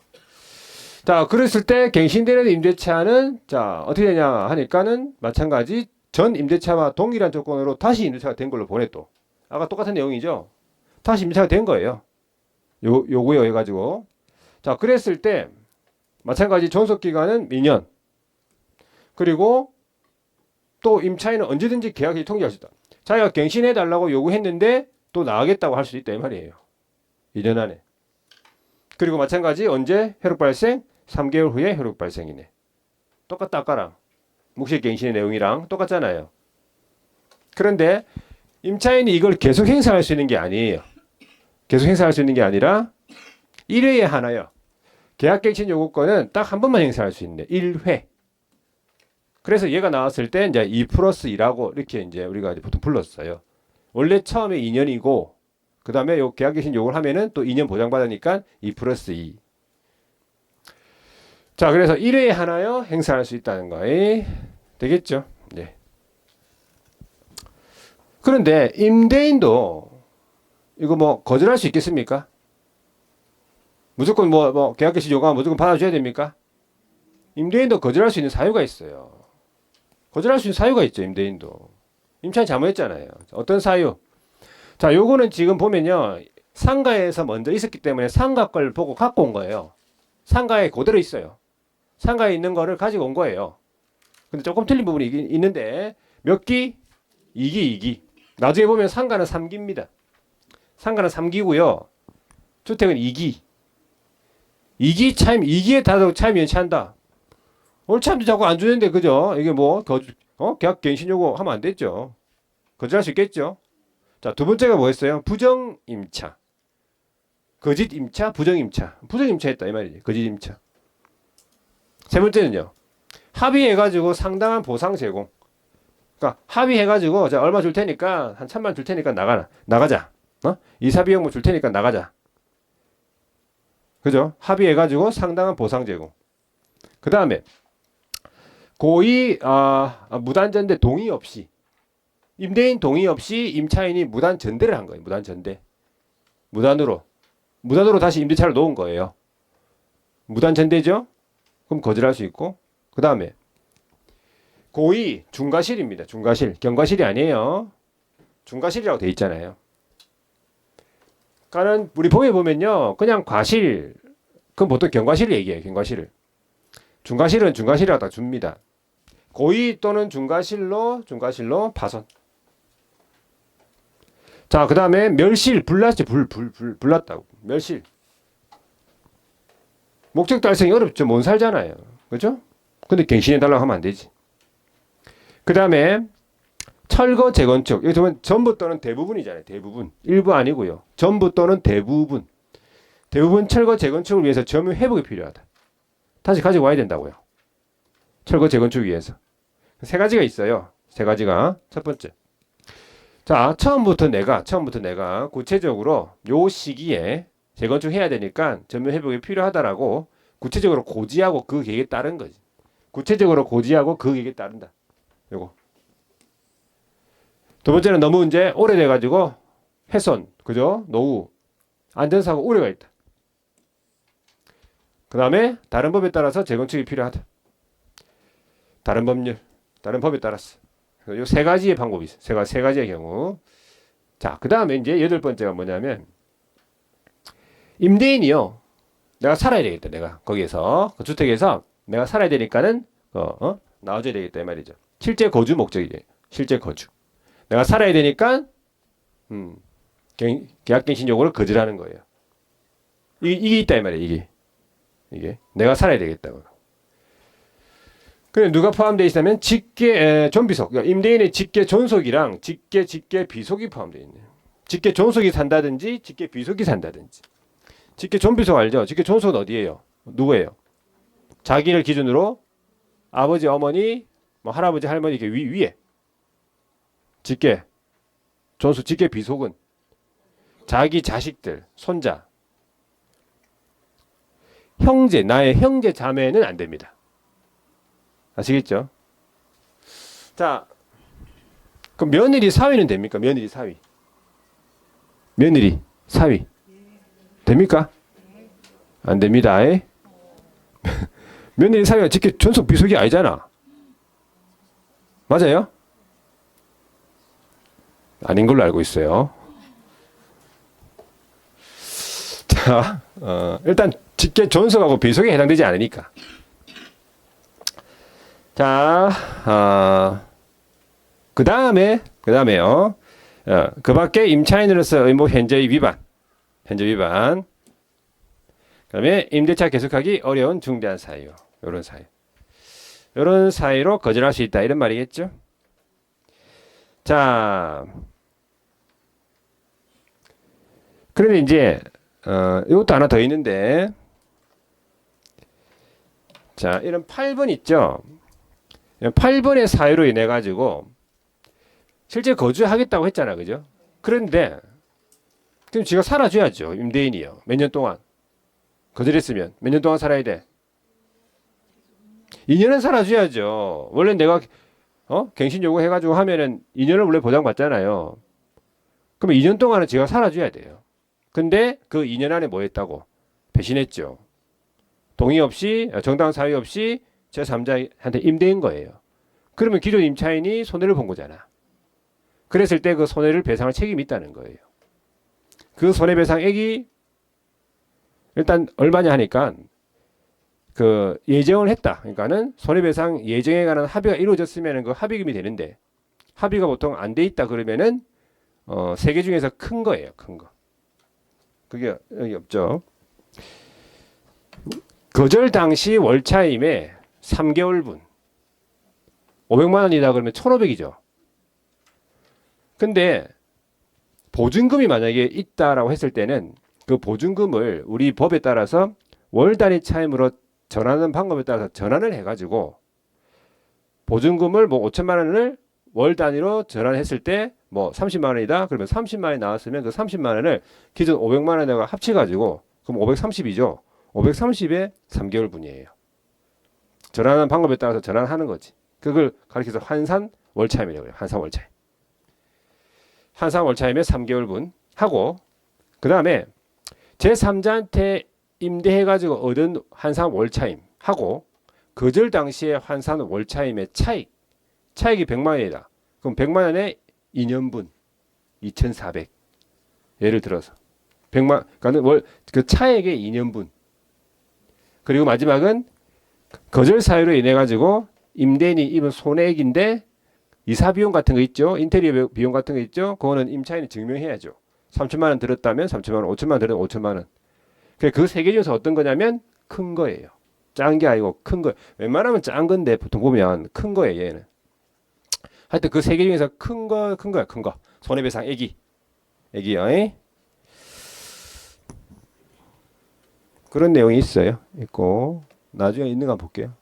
자, 그랬을 때 갱신되는 임대차는 어떻게 되냐 하니까는 마찬가지 전 임대차와 동일한 조건으로 다시 임대차가 된 걸로 보내 또. 아까 똑같은 내용이죠. 다시 임대차가 된 거예요. 요구요 해가지고. 자, 그랬을 때 마찬가지 존속 기간은 2년. 그리고 또 임차인은 언제든지 계약이 통지할 수 있다. 자기가 갱신해 달라고 요구했는데 또 나가겠다고 할 수 있다 이 말이에요. 2년 안에. 그리고 마찬가지 언제 효력 발생? 3개월 후에 효력 발생이네. 똑같다 아까랑. 묵시 갱신의 내용이랑 똑같잖아요. 그런데 임차인이 이걸 계속 행사할 수 있는 게 아니에요. 계속 행사할 수 있는 게 아니라 1회에 하나요. 계약갱신 요구권은 딱 한 번만 행사할 수 있네. 1회. 그래서 얘가 나왔을 때 이제 2+2라고 이렇게 이제 우리가 이제 보통 불렀어요. 원래 처음에 2년이고 그 다음에 요 계약갱신 요구를 하면은 또 2년 보장받으니까 2+2. 자, 그래서 1회에 하나요 행사할 수 있다는 거. 되겠죠? 네. 그런데 임대인도 이거 뭐 거절할 수 있겠습니까? 무조건 계약갱신 요구하면 무조건 받아줘야 됩니까? 임대인도 거절할 수 있는 사유가 있어요. 거절할 수 있는 사유가 있죠, 임대인도. 임차인 잘못했잖아요. 어떤 사유? 자, 요거는 지금 보면요. 상가에서 먼저 있었기 때문에 상가 걸 보고 갖고 온 거예요. 상가에 그대로 있어요. 상가에 있는 거를 가지고 온 거예요. 근데 조금 틀린 부분이 있는데 몇 기? 2기, 2기. 나중에 보면 상가는 3기입니다. 상가는 3기고요. 주택은 2기. 2기 차임, 2기에 다 차임 연체한다. 오늘 차임도 자꾸 안 주는데, 그죠? 이게 계약 갱신 요구 하면 안 됐죠. 거절할 수 있겠죠? 자, 두 번째가 뭐였어요? 부정임차. 거짓임차, 부정임차. 부정임차 했다, 이 말이지. 거짓임차. 세 번째는요. 합의해가지고 상당한 보상 제공. 그러니까 합의해가지고 자 얼마 줄 테니까 한 1,000만 줄 테니까 나가자. 이사 비용 줄 테니까 나가자. 그죠? 합의해가지고 상당한 보상 제공. 그 다음에 고의 무단 전대 동의 없이 임대인 동의 없이 임차인이 무단 전대를 한 거예요. 무단 전대. 무단으로 다시 임대차를 놓은 거예요. 무단 전대죠? 그럼 거절할 수 있고. 그 다음에 고의 중과실입니다. 중과실. 경과실이 아니에요. 중과실이라고 돼 있잖아요. 그러니까 우리 법에 보면요. 그냥 과실. 그럼 보통 경과실을 얘기해요. 경과실을. 중과실은 중과실이라고 다 줍니다. 고의 또는 중과실로 파손. 자, 그 다음에 멸실, 불났지. 불났다고. 멸실. 목적 달성이 어렵죠. 못 살잖아요. 그죠? 근데 갱신해달라고 하면 안 되지. 그 다음에 철거 재건축. 여기 보면 전부 또는 대부분이잖아요. 대부분. 일부 아니고요. 전부 또는 대부분. 대부분 철거 재건축을 위해서 점유 회복이 필요하다. 다시 가지고 와야 된다고요. 철거 재건축 위해서. 세 가지가 있어요. 세 가지가. 첫 번째. 자, 처음부터 내가 구체적으로 요 시기에 재건축 해야 되니까 점유 회복이 필요하다라고 구체적으로 고지하고 그 계획에 따른 거지. 구체적으로 고지하고 그 계획에 따른다. 요거. 두 번째는 너무 이제 오래돼가지고 훼손, 그죠? 노후, 안전사고 우려가 있다. 그 다음에 다른 법에 따라서 재건축이 필요하다. 다른 법률, 다른 법에 따라서. 요 세 가지의 방법이 있어요. 세 가지의 경우. 자, 그 다음에 이제 여덟 번째가 뭐냐면 임대인이요. 내가 살아야 되겠다. 내가 거기에서 그 주택에서 내가 살아야 되니까는 나와줘야 되겠다 이 말이죠. 실제 거주 목적이에요. 실제 거주. 내가 살아야 되니까 계약갱신 요구를 거절하는 거예요. 이게 있다 이 말이에요. 이게 내가 살아야 되겠다고. 그래 누가 포함되어 있다면 직계 존비속. 그러니까 임대인의 직계 존속이랑 직계 비속이 포함되어 있네요. 직계 존속이 산다든지 직계 비속이 산다든지. 직계 존비속 알죠? 직계 존속은 어디예요? 누구예요? 자기를 기준으로 아버지, 어머니, 할아버지, 할머니 이렇게 위에. 직계 존속, 직계 비속은 자기 자식들, 손자, 형제, 나의 형제 자매는 안 됩니다. 아시겠죠? 자, 그럼 며느리 사위는 됩니까? 며느리 사위. 며느리 사위. 됩니까? 안 됩니다. 며느리 사위가 직계 존속 비속이 아니잖아. 맞아요? 아닌 걸로 알고 있어요. 자, 일단 직계 존속하고 비속에 해당되지 않으니까. 자, 그 다음에요. 그 밖에 임차인으로서 의무 현저히 위반. 그 다음에 임대차 계속하기 어려운 중대한 사유. 요런 사유로 거절할 수 있다. 이런 말이겠죠. 자, 그런데 이제, 이것도 하나 더 있는데, 자, 이런 8번 있죠. 8번의 사유로 인해 가지고 실제 거주하겠다고 했잖아, 그죠? 그런데 그럼 지가 살아줘야죠, 임대인이요. 몇 년 동안 거절했으면 몇 년 동안 살아야 돼? 2년은 살아줘야죠. 원래 내가 갱신 요구해가지고 하면은 2년을 원래 보장받잖아요. 그러면 2년 동안은 지가 살아줘야 돼요. 근데 그 2년 안에 뭐 했다고? 배신했죠. 동의 없이 정당 사유 없이 제3자한테 임대인 거예요. 그러면 기존 임차인이 손해를 본 거잖아. 그랬을 때 그 손해를 배상할 책임이 있다는 거예요. 그 손해배상액이 일단 얼마냐 하니까 그 예정을 했다. 그러니까는 손해배상 예정에 관한 합의가 이루어졌으면 그 합의금이 되는데 합의가 보통 안 돼 있다 그러면은 세 개 중에서 큰 거예요. 큰 거. 그게 여기 없죠. 거절 당시 월차임에 3개월분 500만 원이다 그러면 1,500이죠. 근데 보증금이 만약에 있다라고 했을 때는 그 보증금을 우리 법에 따라서 월 단위 차임으로 전하는 방법에 따라서 전환을 해가지고 보증금을 뭐 5천만 원을 월 단위로 전환했을 때 뭐 30만 원이다 그러면 30만 원이 나왔으면 그 30만 원을 기존 500만 원에다가 합쳐가지고 그럼 530이죠. 530에 3개월 분이에요. 전환하는 방법에 따라서 전환하는 거지. 그걸 가리켜서 환산 월차임이라고 해요. 환산 월차임. 환산 월차임에 3개월 분 하고 그 다음에 제3자한테 임대해가지고 얻은 환산 월차임 하고 거절 당시에 환산 월차임의 차익이 100만 원이다. 그럼 100만 원에 2년분 2,400 예를 들어서 100만 그러니까 그 차액의 2년분 그리고 마지막은 거절 사유로 인해 가지고 임대인이 입은 손해액인데 이사 비용 같은 거 있죠. 인테리어 비용 같은 거 있죠. 그거는 임차인이 증명해야죠. 3천만 원 들었다면 3천만 원, 5천만 원 들으면 5천만 원. 그 세 개 중에서 어떤 거냐면 큰 거예요. 작은 게 아니고 큰 거. 웬만하면 작은 건데 보통 보면 큰 거예요, 얘는. 하여튼 그 세 개 중에서 큰 거야, 큰 거. 손해배상 애기요. 그런 내용이 있어요. 있고 나중에 있는 거 한번 볼게요.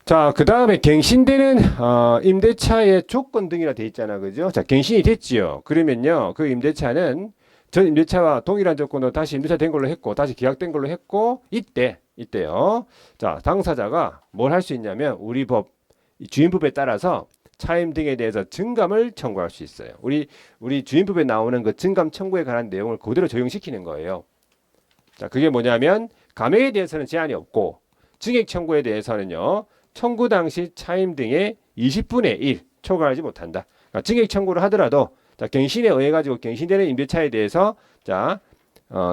자, 그 다음에 갱신되는 임대차의 조건 등이라 돼 있잖아, 그죠? 자, 갱신이 됐지요. 그러면요, 그 임대차는 전 임대차와 동일한 조건으로 다시 임대차 된 걸로 했고, 다시 계약된 걸로 했고, 이때요. 자, 당사자가 뭘 할 수 있냐면 우리 법 주임법에 따라서 차임 등에 대해서 증감을 청구할 수 있어요. 우리 주임법에 나오는 그 증감 청구에 관한 내용을 그대로 적용시키는 거예요. 자, 그게 뭐냐면 감액에 대해서는 제한이 없고 증액 청구에 대해서는요. 청구 당시 차임 등의 20분의 1 초과하지 못한다. 그러니까 증액 청구를 하더라도 자, 갱신에 의해 가지고 갱신되는 임대차에 대해서 자,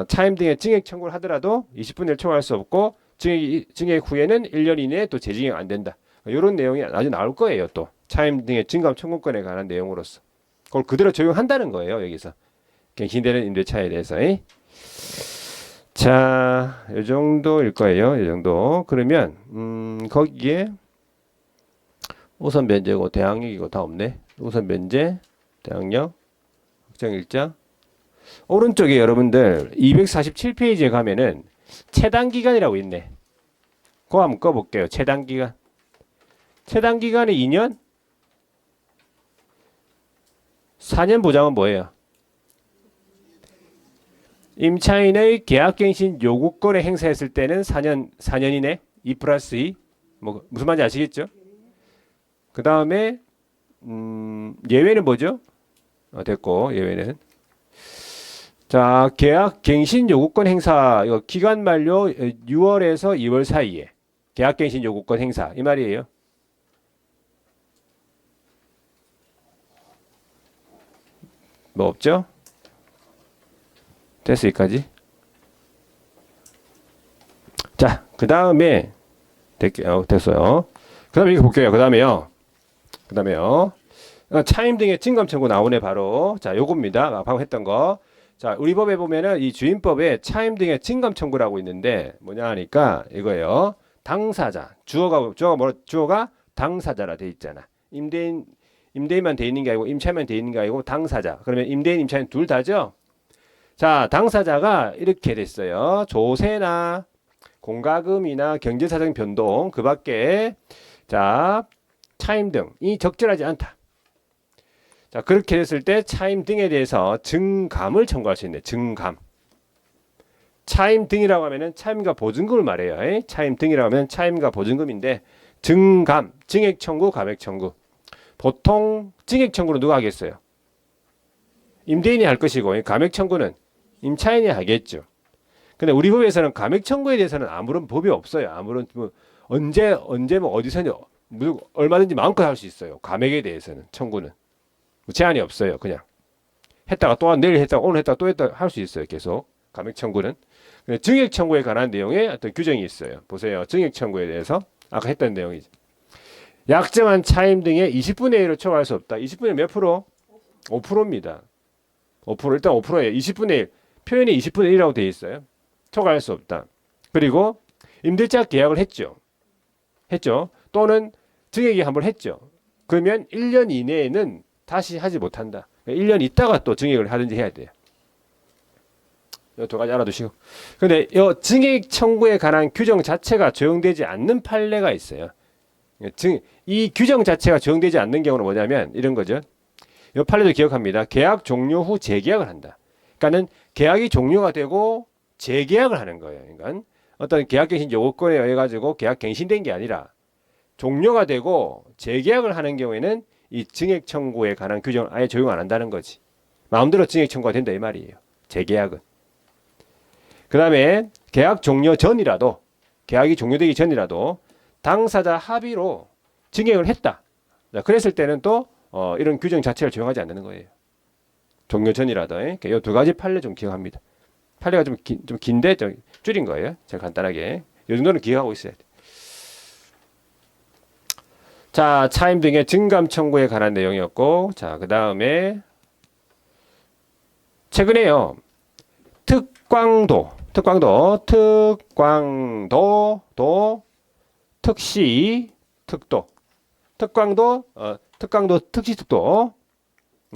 차임 등의 증액 청구를 하더라도 20분의 1 초과할 수 없고 증액 후에는 1년 이내에 또 재증액 안 된다. 이런 내용이 아주 나올 거예요. 또 차임 등의 증감 청구권에 관한 내용으로서 그걸 그대로 적용한다는 거예요. 여기서 갱신되는 임대차에 대해서. 자, 이 정도일 거예요. 이 정도. 그러면 거기에 우선 면제고 대항력이고 다 없네. 우선 면제, 대항력, 확정일자. 오른쪽에 여러분들 247페이지에 가면은 체당기간이라고 있네. 그거 한번 꺼볼게요. 체당기간. 체당기간이 2년? 4년 보장은 뭐예요? 임차인의 계약갱신 요구권을 행사했을 때는 4년이네. 2 플러스 2. 뭐 무슨 말인지 아시겠죠? 그 다음에 예외는 뭐죠? 됐고 예외는 자 계약갱신 요구권 행사 이거 기간 만료 6월에서 2월 사이에 계약갱신 요구권 행사 이 말이에요. 뭐 없죠? 됐어 여기까지. 자, 그 다음에 됐어요. 그 다음에 이거 볼게요. 그 다음에요. 차임 등의 증감 청구 나오네 바로. 자, 요겁니다. 방금 했던 거. 자, 우리 법에 보면은 이 주임법에 차임 등의 증감 청구라고 있는데 뭐냐 하니까 이거예요. 당사자. 주어가 당사자라 돼 있잖아. 임대인만 돼 있는 게 아니고 임차인만 돼 있는 게 아니고 당사자. 그러면 임대인, 임차인 둘 다죠. 자, 당사자가 이렇게 됐어요. 조세나 공과금이나 경제사정 변동 그 밖에 자 차임 등이 적절하지 않다. 자, 그렇게 됐을 때 차임 등에 대해서 증감을 청구할 수 있네. 증감. 차임 등이라고 하면은 차임과 보증금을 말해요. 차임 등이라고 하면 차임과 보증금인데 증감, 증액 청구, 감액 청구. 보통 증액 청구는 누가 하겠어요? 임대인이 할 것이고 감액 청구는 임차인이 하겠죠. 근데 우리 법에서는 감액 청구에 대해서는 아무런 법이 없어요. 아무런 뭐 언제 뭐 어디서든지 얼마든지 마음껏 할 수 있어요. 감액에 대해서는 청구는 뭐 제한이 없어요. 그냥 했다가 또 내일 했다가 오늘 했다가 또 했다가 할 수 있어요. 계속 감액 청구는. 근데 증액 청구에 관한 내용에 어떤 규정이 있어요. 보세요. 증액 청구에 대해서 아까 했던 내용이죠. 약정한 차임 등의 20분의 1을 초과할 수 없다. 20분의 몇 프로? 5%입니다. 5% 일단 5%예요. 20분의 1 표현이 20분의 1이라고 되어 있어요. 초과할 수 없다. 그리고 임대차 계약을 했죠. 또는 증액이 한번 했죠. 그러면 1년 이내에는 다시 하지 못한다. 1년 있다가 또 증액을 하든지 해야 돼요. 이 두 가지 알아두시고. 근데 이 증액 청구에 관한 규정 자체가 적용되지 않는 판례가 있어요. 이 규정 자체가 적용되지 않는 경우는 뭐냐면 이런 거죠. 이 판례도 기억합니다. 계약 종료 후 재계약을 한다. 그러니까는 계약이 종료가 되고 재계약을 하는 거예요. 그러니까 어떤 계약갱신 요건에 의해 가지고 계약 갱신된 게 아니라 종료가 되고 재계약을 하는 경우에는 이 증액 청구에 관한 규정을 아예 적용 안 한다는 거지. 마음대로 증액 청구가 된다 이 말이에요. 재계약은. 그 다음에 계약 종료 전이라도 계약이 종료되기 전이라도 당사자 합의로 증액을 했다. 자, 그랬을 때는 또 이런 규정 자체를 적용하지 않는 거예요. 종료 전이라도. 이 두 가지 판례 좀 기억합니다. 판례가 좀 긴데 좀 줄인 거예요. 제가 간단하게. 이 정도는 기억하고 있어야 돼. 자, 차임 등의 증감 청구에 관한 내용이었고, 자, 그 다음에 최근에요. 특광도, 특시, 특도, 특시, 특도,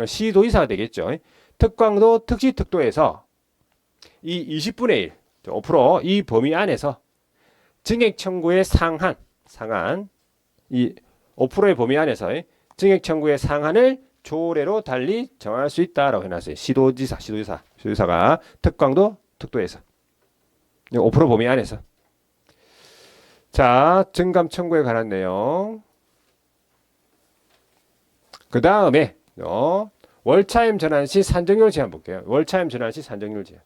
시도의사가 되겠죠. 특광도, 특시, 특도에서 이 20분의 1, 5%이 범위 안에서 증액 청구의 상한, 이 5%의 범위 안에서 증액 청구의 상한을 조례로 달리 정할 수 있다라고 해놨어요. 시도지사가 특광도, 특도에서 5% 범위 안에서. 자, 증감 청구에 관한 내용. 그 다음에 월차임 전환 시 산정률 제한 볼게요. 월차임 전환 시 산정률 제한.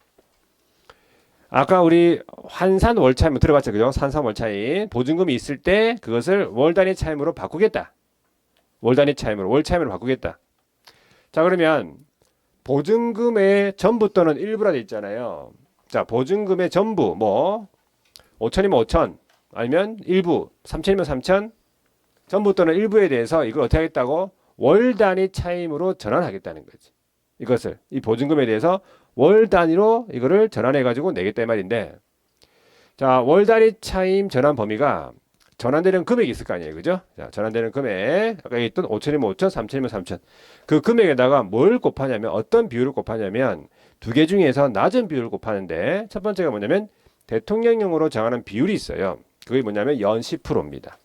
아까 우리 환산 월차임 들어봤죠, 그죠? 산산 월차임 보증금이 있을 때 그것을 월 단위 차임으로 바꾸겠다. 월 단위 차임으로 월차임으로 바꾸겠다. 자, 그러면 보증금의 전부 또는 일부라 돼 있잖아요. 자, 보증금의 전부 뭐 5천이면 5천 아니면 일부 3천이면 3천 전부 또는 일부에 대해서 이걸 어떻게 하겠다고? 월 단위 차임으로 전환하겠다는 거지. 이것을 이 보증금에 대해서 월 단위로 이거를 전환해 가지고 내겠다 이 말인데, 자, 월 단위 차임 전환 범위가 전환되는 금액이 있을 거 아니에요, 그죠? 자, 전환되는 금액 아까 있던 5천이면 5천, 3천이면 3천 그 금액에다가 뭘 곱하냐면 어떤 비율을 곱하냐면 두 개 중에서 낮은 비율을 곱하는데 첫 번째가 뭐냐면 대통령령으로 정하는 비율이 있어요. 그게 뭐냐면 연 10%입니다.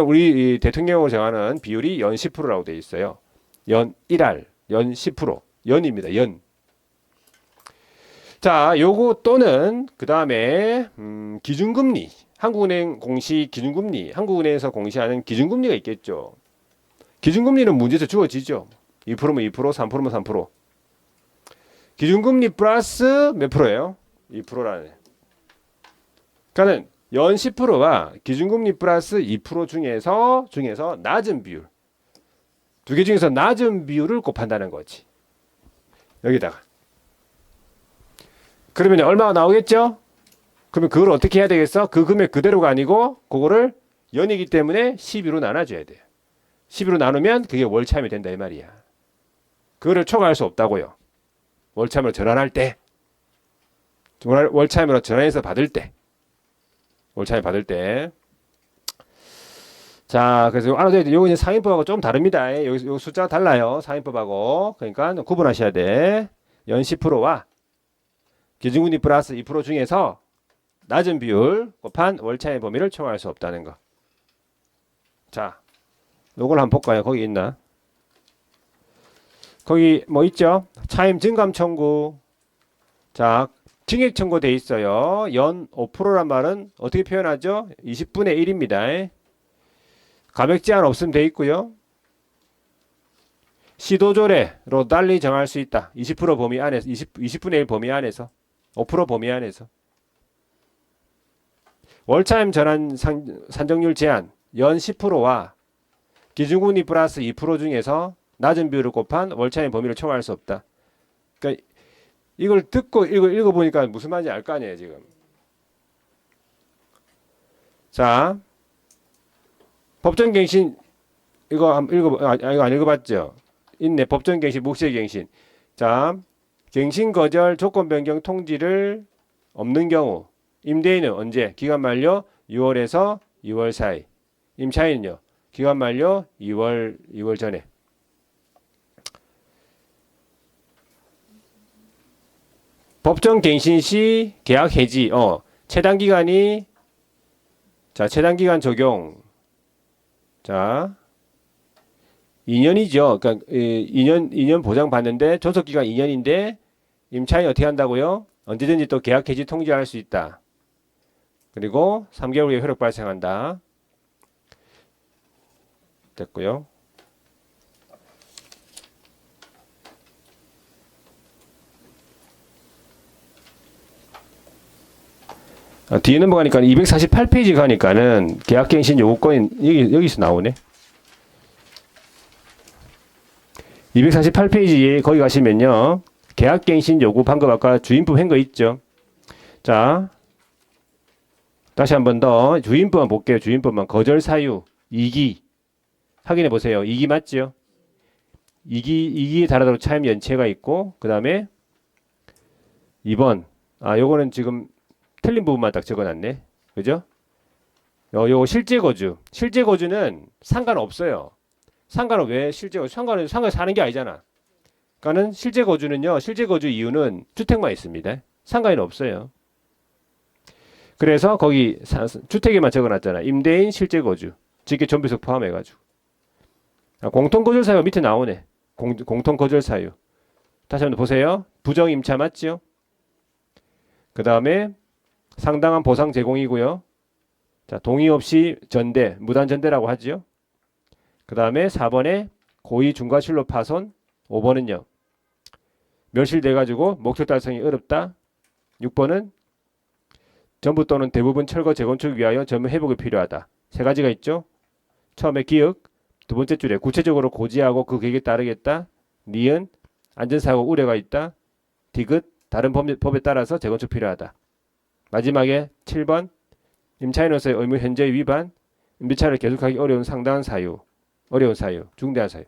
우리 대통령령으로 정하는 비율이 연 10%라고 되어 있어요. 연 1할, 연 10%, 연입니다. 연. 자, 요거 또는 그 다음에 기준금리, 한국은행 공시 기준금리, 한국은행에서 공시하는 기준금리가 있겠죠. 기준금리는 문제에서 주어지죠. 2%면 2%, 3%면 3%. 기준금리 플러스 몇 프로예요? 2%라네. 그러니까는 연 10%가 기준금리 플러스 2% 중에서 낮은 비율. 두 개 중에서 낮은 비율을 곱한다는 거지. 여기다가. 그러면 얼마가 나오겠죠? 그러면 그걸 어떻게 해야 되겠어? 그 금액 그대로가 아니고 그거를 연이기 때문에 12로 나눠줘야 돼요. 12로 나누면 그게 월차임이 된다 이 말이야. 그거를 초과할 수 없다고요. 월차임으로 전환할 때. 월차임으로 전환해서 받을 때. 월차임 받을 때. 자, 그래서 알아둬야 돼. 요거 이제 상인법하고 좀 다릅니다. 요 숫자가 달라요. 상인법하고. 그러니까 구분하셔야 돼. 연 10%와 기준금리 플러스 2% 중에서 낮은 비율 곱한 월차임 범위를 초과할 수 없다는 거. 자, 요걸 한번 볼까요? 거기 있나? 거기 뭐 있죠? 차임 증감 청구. 자, 증액 청구 돼 있어요. 연 5%란 말은 어떻게 표현하죠? 20분의 1입니다. 가액 제한 없음 돼 있고요. 시도조례로 달리 정할 수 있다. 20% 범위 안에서 20분의 1 범위 안에서 5% 범위 안에서. 월차임 전환 산정률 제한 연 10%와 기준금리 플러스 2% 중에서 낮은 비율을 곱한 월차임 범위를 초과할 수 없다. 그러니까 이걸 듣고 읽어보니까 무슨 말인지 알 거 아니에요 지금. 자, 법정갱신 이거 이거 안 읽어봤죠? 있네. 법정갱신, 묵시갱신. 자, 갱신 거절 조건 변경 통지를 없는 경우 임대인은 언제? 기간 만료 6월에서 2월 사이. 임차인은요? 기간 만료 2월 전에. 법정갱신 시 계약 해지. 최단 기간이 자, 최단 기간 적용. 자, 2년이죠. 그러니까 2년 보장 받는데 존속 기간 2년인데 임차인이 어떻게 한다고요? 언제든지 또 계약 해지 통지할 수 있다. 그리고 3개월 후에 효력 발생한다. 됐고요. 뒤에 넘어가니까 248페이지 가니까는 계약갱신 요구권이 여기서 나오네. 248페이지에 거기 가시면요. 계약갱신 요구 방금 아까 주인법 한 거 있죠. 자, 다시 한 번 더 주인법만 볼게요. 주인법만. 거절 사유 2기 확인해 보세요. 2기 맞죠? 2기에 달하도록 차임 연체가 있고 그 다음에 2번 요거는 지금 틀린 부분만 딱 적어놨네. 그죠? 요거 실제 거주. 실제 거주는 상관없어요. 상관은 왜 실제 거주? 상관은 사는 게 아니잖아. 그러니까는 실제 거주는요. 실제 거주 이유는 주택만 있습니다. 상관은 없어요. 그래서 거기 주택에만 적어놨잖아. 임대인 실제 거주. 직계 전비석 포함해가지고. 공통 거절 사유 밑에 나오네. 공통 거절 사유. 다시 한번 보세요. 부정 임차 맞죠? 그 다음에 상당한 보상 제공이고요. 자, 동의 없이 전대, 무단 전대라고 하죠. 그 다음에 4번에 고의 중과실로 파손, 5번은요. 멸실돼가지고 목적 달성이 어렵다. 6번은 전부 또는 대부분 철거 재건축 위하여 전면 회복이 필요하다. 세 가지가 있죠. 처음에 기역, 두 번째 줄에 구체적으로 고지하고 그 계획에 따르겠다. 니은, 안전사고 우려가 있다. 디귿, 다른 법에 따라서 재건축 필요하다. 마지막에 7번 임차인으로서의 의무 현재 위반, 임대차를 계속하기 어려운 상당한 사유, 중대한 사유.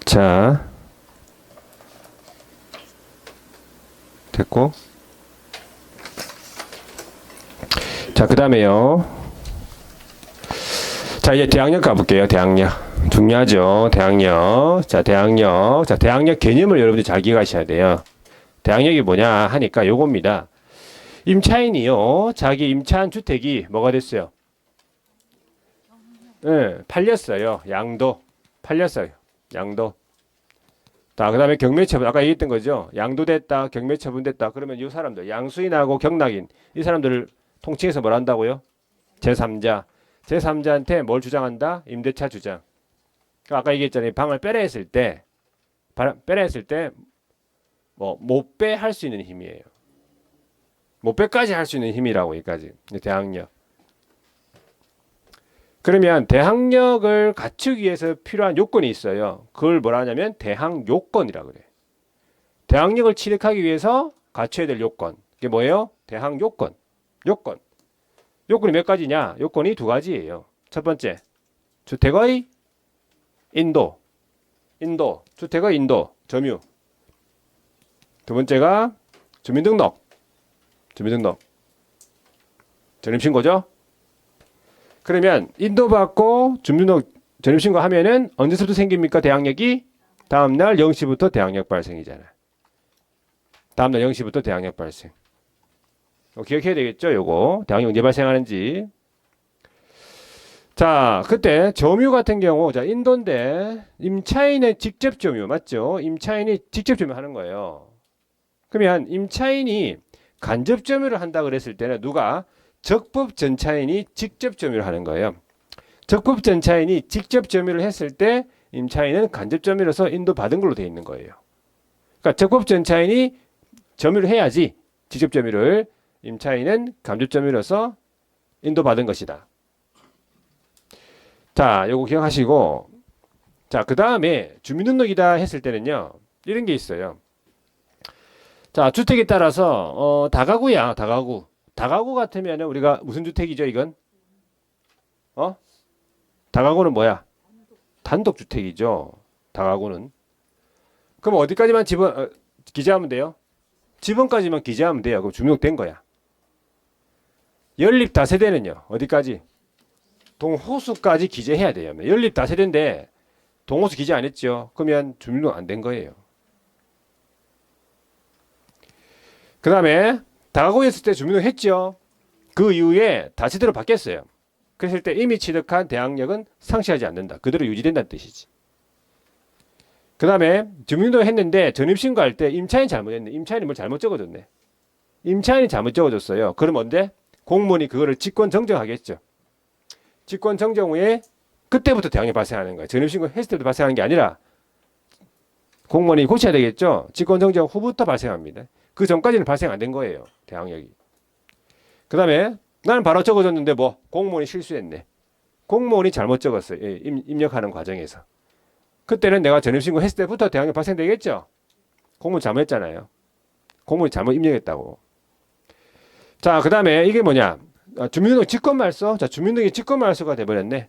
자, 됐고. 자, 그 다음에요. 자, 이제 대항력 가볼게요. 대항력. 중요하죠. 대항력. 자, 대항력. 자, 대항력 개념을 여러분들이 잘 기억하셔야 돼요. 대항력이 뭐냐 하니까 요겁니다. 임차인이요. 자기 임차한 주택이 뭐가 됐어요? 네, 팔렸어요. 양도. 팔렸어요. 양도. 자, 그 다음에 경매처분. 아까 얘기했던 거죠. 양도됐다. 경매처분됐다. 그러면 이 사람들, 양수인하고 경락인. 이 사람들을 통칭해서 뭘 한다고요? 제3자. 제3자한테 뭘 주장한다? 임대차 주장. 아까 얘기했잖아요. 방을 빼라 했을 때 뭐 못 빼 할 수 있는 힘이에요. 못 빼까지 할 수 있는 힘이라고 여기까지. 대항력. 그러면 대항력을 갖추기 위해서 필요한 요건이 있어요. 그걸 뭐라 하냐면 대항요건이라고 그래요. 대항력을 취득하기 위해서 갖춰야 될 요건. 이게 뭐예요? 대항요건. 요건이 몇 가지냐? 요건이 두 가지예요. 첫 번째, 주택의 인도, 주택의 인도, 점유. 두 번째가 주민등록, 전입신고죠. 그러면 인도받고 주민등록 전입신고 하면은 언제부터 생깁니까? 대항력이 다음날 0시부터 대항력 발생이잖아요. 다음날 0시부터 대항력 발생. 기억해야 되겠죠? 요거 대항력 언제 발생하는지. 자, 그때 점유 같은 경우, 자, 인도인데 임차인의 직접 점유 맞죠? 임차인이 직접 점유하는 거예요. 그러면 임차인이 간접 점유를 한다 그랬을 때는 누가 적법 전차인이 직접 점유를 하는 거예요. 적법 전차인이 직접 점유를 했을 때 임차인은 간접 점유로서 인도받은 걸로 되어 있는 거예요. 그러니까 적법 전차인이 점유를 해야지 직접 점유를, 임차인은 간접 점유로서 인도받은 것이다. 자, 요거 기억하시고, 자, 그 다음에 주민등록이다 했을 때는요, 이런 게 있어요. 자, 주택에 따라서 다가구야, 다가구. 다가구 같으면 우리가 무슨 주택이죠, 이건? 다가구는 뭐야? 단독주택이죠. 다가구는. 그럼 어디까지만 기재하면 돼요? 지번까지만 기재하면 돼요. 그럼 주민등록된 거야. 연립 다세대는요, 어디까지? 동호수까지 기재해야 돼요. 연립 다세대인데 동호수 기재 안 했죠. 그러면 주민등록 안 된 거예요. 그 다음에 다가구에 있을 때 주민등록 했죠. 그 이후에 다세대로 바뀌었어요. 그랬을 때 이미 취득한 대항력은 상실하지 않는다. 그대로 유지된다는 뜻이지. 그 다음에 주민등록 했는데 전입신고할 때 임차인이 잘못했네. 임차인이 뭘 잘못 적어줬네. 임차인이 잘못 적어줬어요. 그럼 뭔데? 공무원이 그거를 직권 정정하겠죠. 직권 정정 후에 그때부터 대항력이 발생하는 거예요. 전입신고 했을 때부터 발생하는 게 아니라 공무원이 고쳐야 되겠죠. 직권 정정 후부터 발생합니다. 그 전까지는 발생 안 된 거예요. 대항력이. 그 다음에 나는 바로 적어줬는데 뭐 공무원이 실수했네. 공무원이 잘못 적었어요. 입력하는 과정에서. 그때는 내가 전입신고 했을 때부터 대항력 발생되겠죠. 공무원 잘못했잖아요. 공무원이 잘못 입력했다고. 자, 그 다음에 이게 뭐냐. 주민등록 직권말소. 자, 주민등록이 직권말소가 돼버렸네.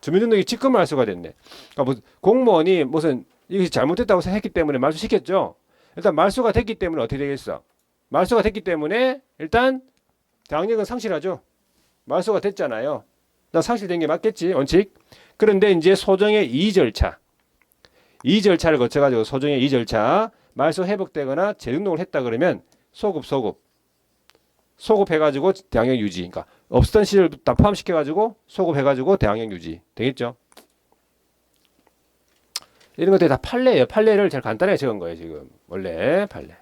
주민등록이 직권말소가 됐네. 그러니까 공무원이 무슨 이것이 잘못됐다고 생각했기 때문에 말소시켰죠. 일단 말소가 됐기 때문에 어떻게 되겠어? 말소가 됐기 때문에 일단 대항력은 상실하죠. 말소가 됐잖아요. 나 상실된 게 맞겠지, 원칙. 그런데 이제 소정의 이의 절차. 이의 절차를 거쳐가지고 소정의 이의 절차. 말소 회복되거나 재등록을 했다 그러면 소급해가지고 대항력 유지. 그러니까 없었던 시절 다 포함시켜가지고 소급해가지고 대항력 유지. 되겠죠? 이런 것들이 다 판례예요. 판례를 제일 간단하게 적은 거예요, 지금. 원래 판례.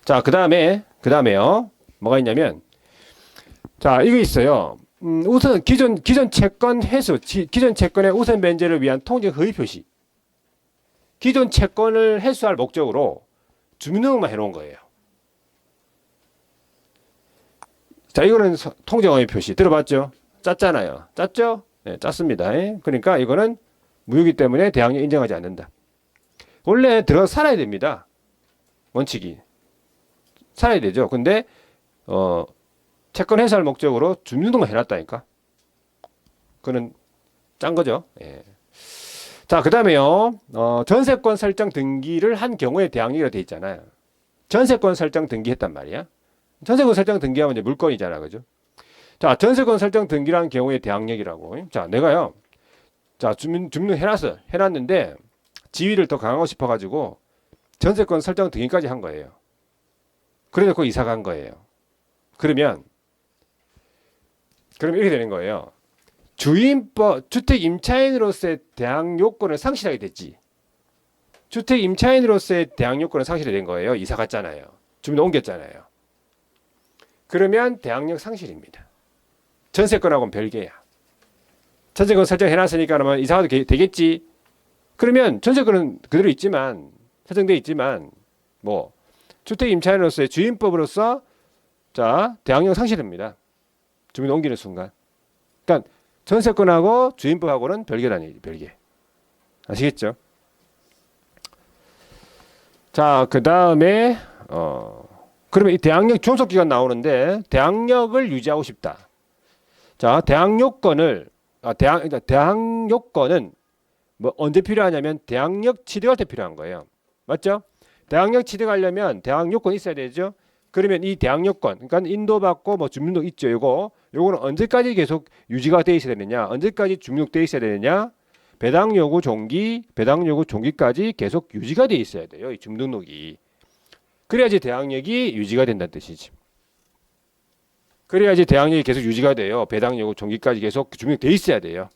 자, 그 다음에요. 뭐가 있냐면, 자, 이거 있어요. 우선 기존 채권 회수, 기존 채권의 우선 변제를 위한 통지 허위 표시. 기존 채권을 회수할 목적으로 주민등록만 해놓은 거예요. 자, 이거는 통지 허위 표시 들어봤죠? 짰잖아요. 짰죠? 네, 짰습니다. 그러니까 이거는 무효이기 때문에 대항력 인정하지 않는다. 원래 들어가 살아야 됩니다. 원칙이. 살아야 되죠. 근데 채권 회수할 목적으로 주민등록만 해놨다니까. 그는 짠 거죠. 예. 자, 그 다음에요. 전세권 설정 등기를 한 경우에 대항력이라고 돼 있잖아요. 전세권 설정 등기했단 말이야. 전세권 설정 등기하면 이제 물건이잖아, 그죠? 자, 전세권 설정 등기라는 경우에 대항력이라고. 자, 내가요. 자, 주민등록 해놨는데 지위를 더 강하고 싶어가지고 전세권 설정 등기까지 한 거예요. 그래서 이사 간 거예요. 그러면 이렇게 되는 거예요. 주택 임차인으로서의 대항 요건을 상실하게 됐지. 주택 임차인으로서의 대항 요건을 상실이 된 거예요. 이사 갔잖아요. 주민을 옮겼잖아요. 그러면 대항력 상실입니다. 전세권하고는 별개야. 전세권 설정해놨으니까 그러면 이사 가도 되겠지. 그러면 전세권은 그대로 있지만 설정돼 있지만 뭐 주택 임차인으로서의 주임법으로서 자 대항력 상실입니다. 주민 옮기는 순간. 그러니까 전세권하고 주임법하고는 별개라니 별개. 아시겠죠? 자, 그 다음에 그러면 이 대항력 존속 기간 나오는데 대항력을 유지하고 싶다. 자, 대항요건은 뭐 언제 필요하냐면 대항력 취득할 때 필요한 거예요. 맞죠? 대항력 취득하려면 대항요건이 있어야 되죠. 그러면 이 대항요건, 그러니까 인도받고 뭐 주민등록 있죠. 요거는 언제까지 계속 유지가 돼 있어야 되느냐? 언제까지 주민등록돼 있어야 되느냐? 배당요구 종기까지 계속 유지가 돼 있어야 돼요. 이 주민등록이. 그래야지 대항력이 유지가 된다는 뜻이지. 그래야지 대항력이 계속 유지가 돼요. 배당요구 종기까지 계속 주민등록돼 있어야 돼요.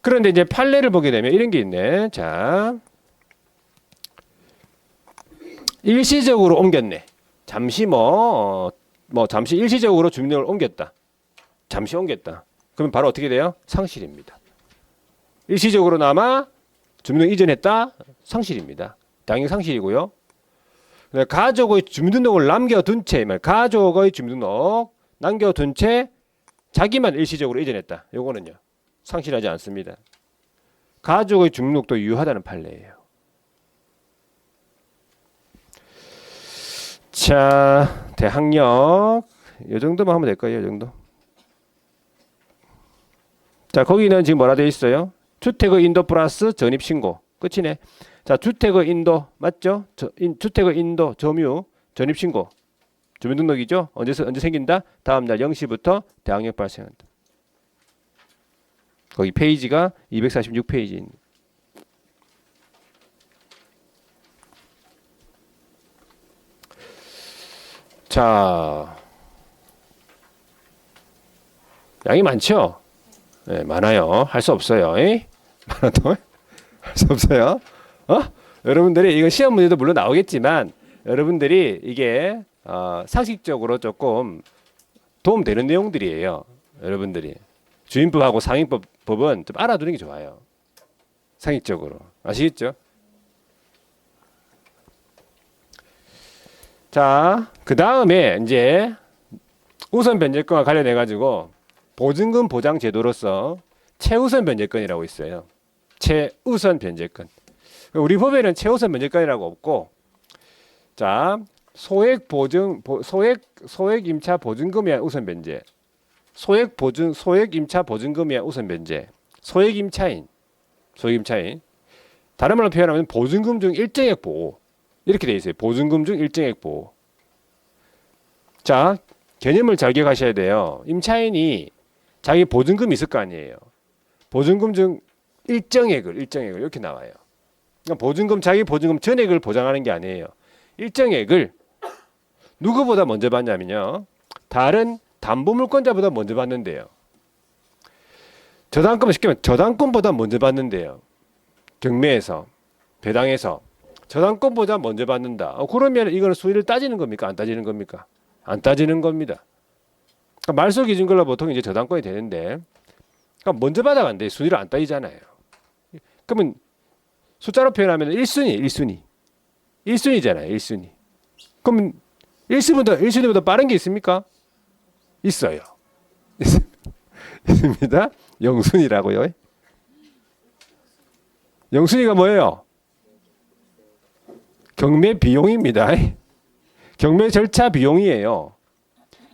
그런데 이제 판례를 보게 되면 이런 게 있네. 자, 일시적으로 옮겼네. 잠시 잠시 일시적으로 주민등록을 옮겼다. 잠시 옮겼다. 그러면 바로 어떻게 돼요? 상실입니다. 일시적으로나마 주민등록 이전했다. 상실입니다. 당연히 상실이고요. 가족의 주민등록을 남겨둔 채, 가족의 주민등록 남겨둔 채 자기만 일시적으로 이전했다. 요거는요. 상실하지 않습니다. 가족의 주민등록도 유효하다는 판례예요. 자, 대학력 이 정도만 하면 될 거예요. 이 정도. 자, 거기는 지금 뭐라 되어 있어요? 주택의 인도 플러스 전입신고. 끝이네. 자, 주택의 인도 맞죠? 주택의 인도 점유 전입신고. 주민등록이죠? 언제 생긴다? 다음날 0시부터 대학력 발생한다. 거기 페이지가 246페이지입니다. 자, 양이 많죠? 네, 많아요. 할 수 없어요. 많아도 할 수 없어요. 여러분들이 이거 시험 문제도 물론 나오겠지만 여러분들이 이게 상식적으로 조금 도움되는 내용들이에요. 여러분들이 주임법하고 상임법은 좀 알아두는 게 좋아요. 상식적으로 아시겠죠? 자, 그 다음에 이제 우선 변제권과 관련해 가지고 보증금 보장 제도로서 최우선 변제권이라고 있어요. 최우선 변제권. 우리 법에는 최우선 변제권이라고 없고, 자, 소액 임차 보증금에 의한 우선 변제, 소액 임차 보증금에 의한 우선 변제, 소액 임차인. 다른 말로 표현하면 보증금 중 일정액 보호. 이렇게 돼 있어요. 보증금 중 일정액 보호. 자, 개념을 잘 기억하셔야 돼요. 임차인이 자기 보증금이 있을 거 아니에요. 보증금 중 일정액을 이렇게 나와요. 그러니까 자기 보증금 전액을 보장하는 게 아니에요. 일정액을 누구보다 먼저 받냐면요. 다른 담보물권자보다 먼저 받는데요. 저당권을 시키면 저당권보다 먼저 받는데요. 경매에서, 배당에서 저당권보다 먼저 받는다. 그러면 이거는 수위를 따지는 겁니까? 안 따지는 겁니까? 안 따지는 겁니다. 그러니까 말소 기준걸로 보통 이제 저당권이 되는데, 그러니까 먼저 받아간대. 순위를 안 따지잖아요. 그러면 숫자로 표현하면 1순위잖아요. 1순위. 그러면 1순위보다 빠른 게 있습니까? 있어요. 있습니다. 0순위라고요. 0순위가 뭐예요? 경매 비용입니다. 경매 절차 비용이에요.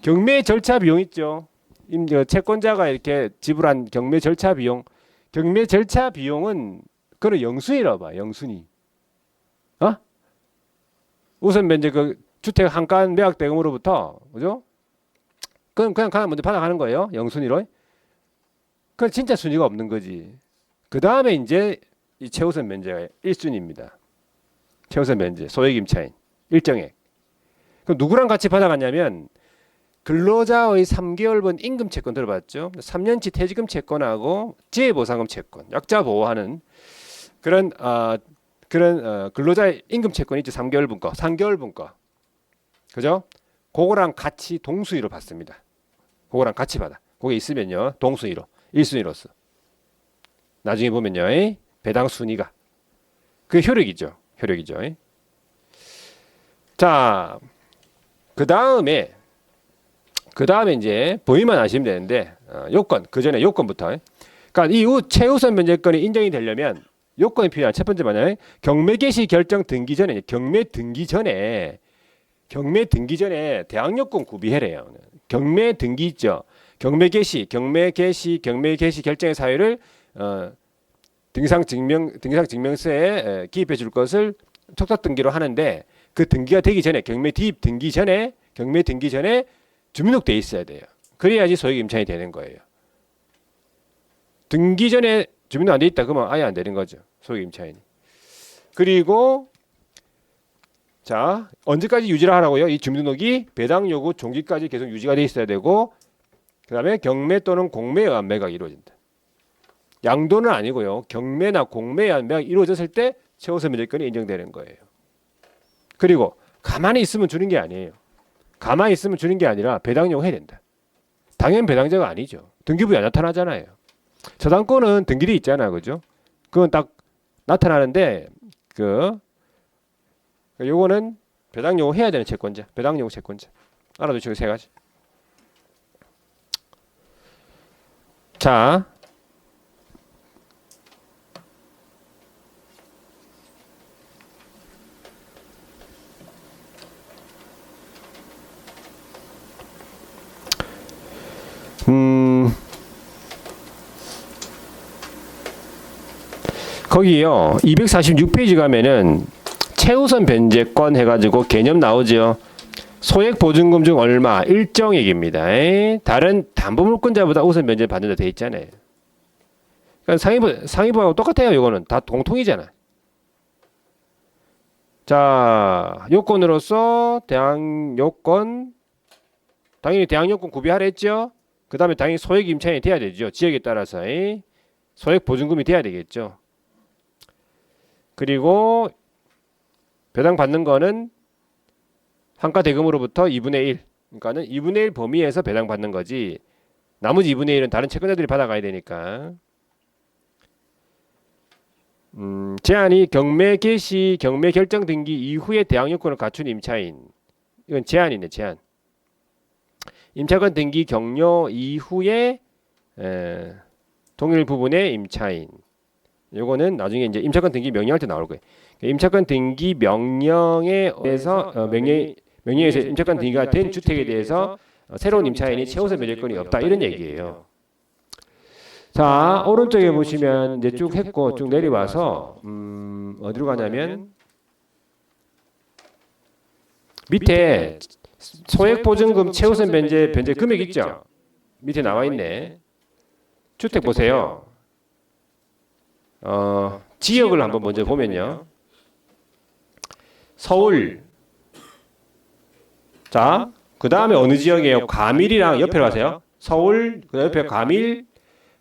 경매 절차 비용 있죠. 채권자가 이렇게 지불한 경매 절차 비용. 경매 절차 비용은 그걸 0순위라고 봐. 0순위. 우선 이제 그 주택 한 간 매각 대금으로부터, 그죠? 그냥 먼저 받아가는 거예요. 0순위로. 그건 진짜 순위가 없는 거지. 그 다음에 이제 이 최우선 면제가 1순위입니다. 최우선 면제, 소액 임차인, 일정액. 그럼 누구랑 같이 받아갔냐면 근로자의 3개월분 임금 채권 들어봤죠? 3년치 퇴직금 채권하고 지혜보상금 채권, 약자 보호하는 그런 근로자의 임금 채권 있죠? 3개월분 거. 그죠? 그거랑 같이 동수위로 받습니다. 그거랑 같이 받아. 그게 있으면요. 동수위로. 1순위로서. 나중에 보면요. 배당 순위가. 그게 효력이죠. 자, 그 다음에 이제 범위만 아시면 되는데 요건, 그 전에 요건부터. 그러니까 이 최우선 면제권이 인정이 되려면 요건이 필요한 첫 번째 뭐냐면 경매 개시 결정 등기 전에 대항력권 구비해래요. 경매 등기 있죠. 경매 개시 결정의 사유를 등기상증명서에 기입해 줄 것을 촉탁 등기로 하는데 그 등기가 되기 전에 경매 등기 전에 주민등록 돼 있어야 돼요. 그래야지 소액 임차인이 되는 거예요. 등기 전에 주민등록 안 돼 있다 그러면 아예 안 되는 거죠. 소액 임차인이. 그리고 자, 언제까지 유지를 하라고요? 이 주민등록이 배당 요구 종기까지 계속 유지가 돼 있어야 되고, 그다음에 경매 또는 공매에 의한 매각이 이루어진다. 양도는 아니고요. 경매나 공매에 의한 매각이 이루어졌을 때 최우선 면제권이 인정되는 거예요. 그리고 가만히 있으면 주는 게 아니에요. 가만히 있으면 주는 게 아니라 배당 요구 해야 된다. 당연 배당자가 아니죠. 등기부에 안 나타나잖아요. 저당권은 등기돼 있잖아, 그죠? 그건 딱 나타나는데 요거는 배당 요구 해야 되는 채권자, 배당 요구 채권자. 알아두시고 세 가지. 자, 거기요 246페이지 가면은 최우선 변제권 해가지고 개념 나오죠. 소액 보증금 중 얼마 일정액입니다. 다른 담보물권자보다 우선 변제 받는다 돼 있잖아요. 그러니까 상위부하고 똑같아요. 이거는 다 공통이잖아. 자, 요건으로서 대항 요건 당연히 대항 요건 구비하라 했죠. 그 다음에 당연히 소액 임차인이 돼야 되죠. 지역에 따라서 소액 보증금이 돼야 되겠죠. 그리고 배당 받는 거는 한가 대금으로부터 2분의 1. 그러니까는 2분의 1 범위에서 배당 받는 거지. 나머지 2분의 1은 다른 채권자들이 받아가야 되니까. 제한이 경매 개시, 경매 결정 등기 이후에 대항 요건을 갖춘 임차인. 이건 제한이네, 제한. 임차권 등기 경료 이후에 동일 부분의 임차인. 요거는 나중에 이제 임차권 등기 명령할 때 나올 거예요. 임차권 등기 명령에 대해서 명령에서 임차권 등기가 된 주택에 대해서 새로운 임차인이 최우선 변제권이 없다 이런 얘기예요. 자, 오른쪽에 보시면 이제 쭉 했고 쭉 내려와서 어디로 가냐면 밑에 소액 보증금 최우선 변제 금액 있죠? 밑에 나와 있네. 주택 보세요. 지역을 한번 먼저 보면요. 서울. 자, 그 다음에 어느 지역이에요? 과밀이랑 옆에 가세요. 서울, 그 옆에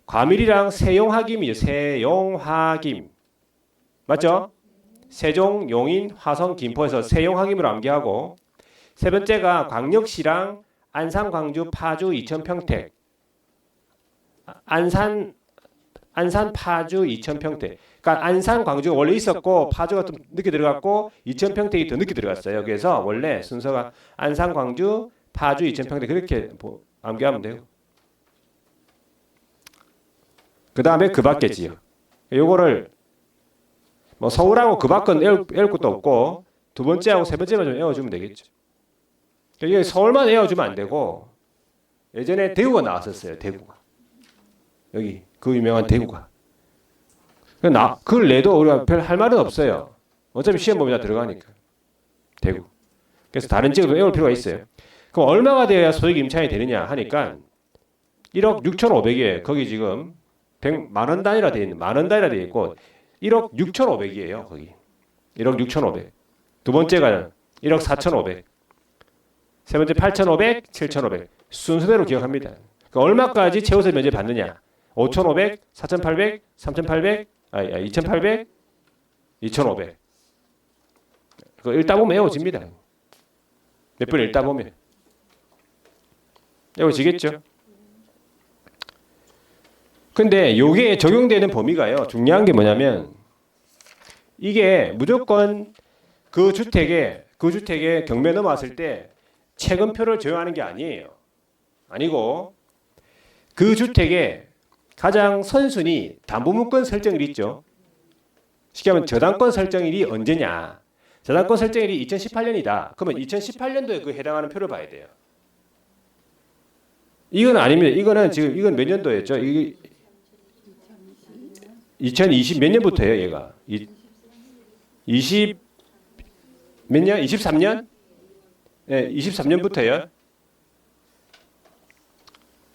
과밀이랑 세용하김이죠. 세용하김. 맞죠? 세종, 용인, 화성, 김포에서 세용하김으로 암기하고 세 번째가 광역시랑 안산, 광주, 파주, 이천, 평택. 안산, 파주, 이천, 평택. 그러니까 안산, 광주가 원래 있었고 파주가 좀 늦게 들어갔고 이천, 평택이 더 늦게 들어갔어요. 그래서 원래 순서가 안산, 광주, 파주, 이천, 평택 그렇게 암기하면 돼요. 그 다음에 그 밖의 지역. 요거를 뭐 서울하고 그 밖은 애울 것도 없고 두 번째하고 세 번째만 좀 애워주면 되겠죠. 이게 서울만 애워주면 안 되고 예전에 대구가 나왔었어요. 대구가. 여기 그 유명한 대구가. 그걸 내도 우리가 별 할 말은 없어요. 어차피 시험 보면 다 들어가니까. 대구. 그래서 다른 지역도 외울 필요가 있어요. 그럼 얼마가 돼야 소액 임차인이 되느냐 하니까 1억 6,500이에요. 거기 지금 100만 원 단위라 돼 있는 만원 단위라 돼 있고 1억 6,500이에요. 거기. 1억 6,500. 두 번째가 1억 4,500. 세 번째 8,500, 7,500. 순서대로 기억합니다. 그러니까 얼마까지 최우선 면제 받느냐? 5,500, 4,800, 3,800, 2,800, 2,500. 그거 읽다 보면 외워집니다. 몇 번 읽다 보면. 외워지겠죠? 근데 요게 적용되는 범위가요. 중요한 게 뭐냐면 이게 무조건 그 주택에 경매 넘어왔을 때 채권표를 적용하는 게 아니에요. 아니고 그 주택에 가장 선순위 담보물권 설정일이 있죠. 쉽게 하면 저당권 설정일이 언제냐. 저당권 설정일이 2018년이다. 그러면 2018년도에 그 해당하는 표를 봐야 돼요. 이건 아닙니다. 이건 몇 년도였죠? 2020 몇 년부터예요, 얘가? 20 몇 년? 23년? 네, 23년부터예요.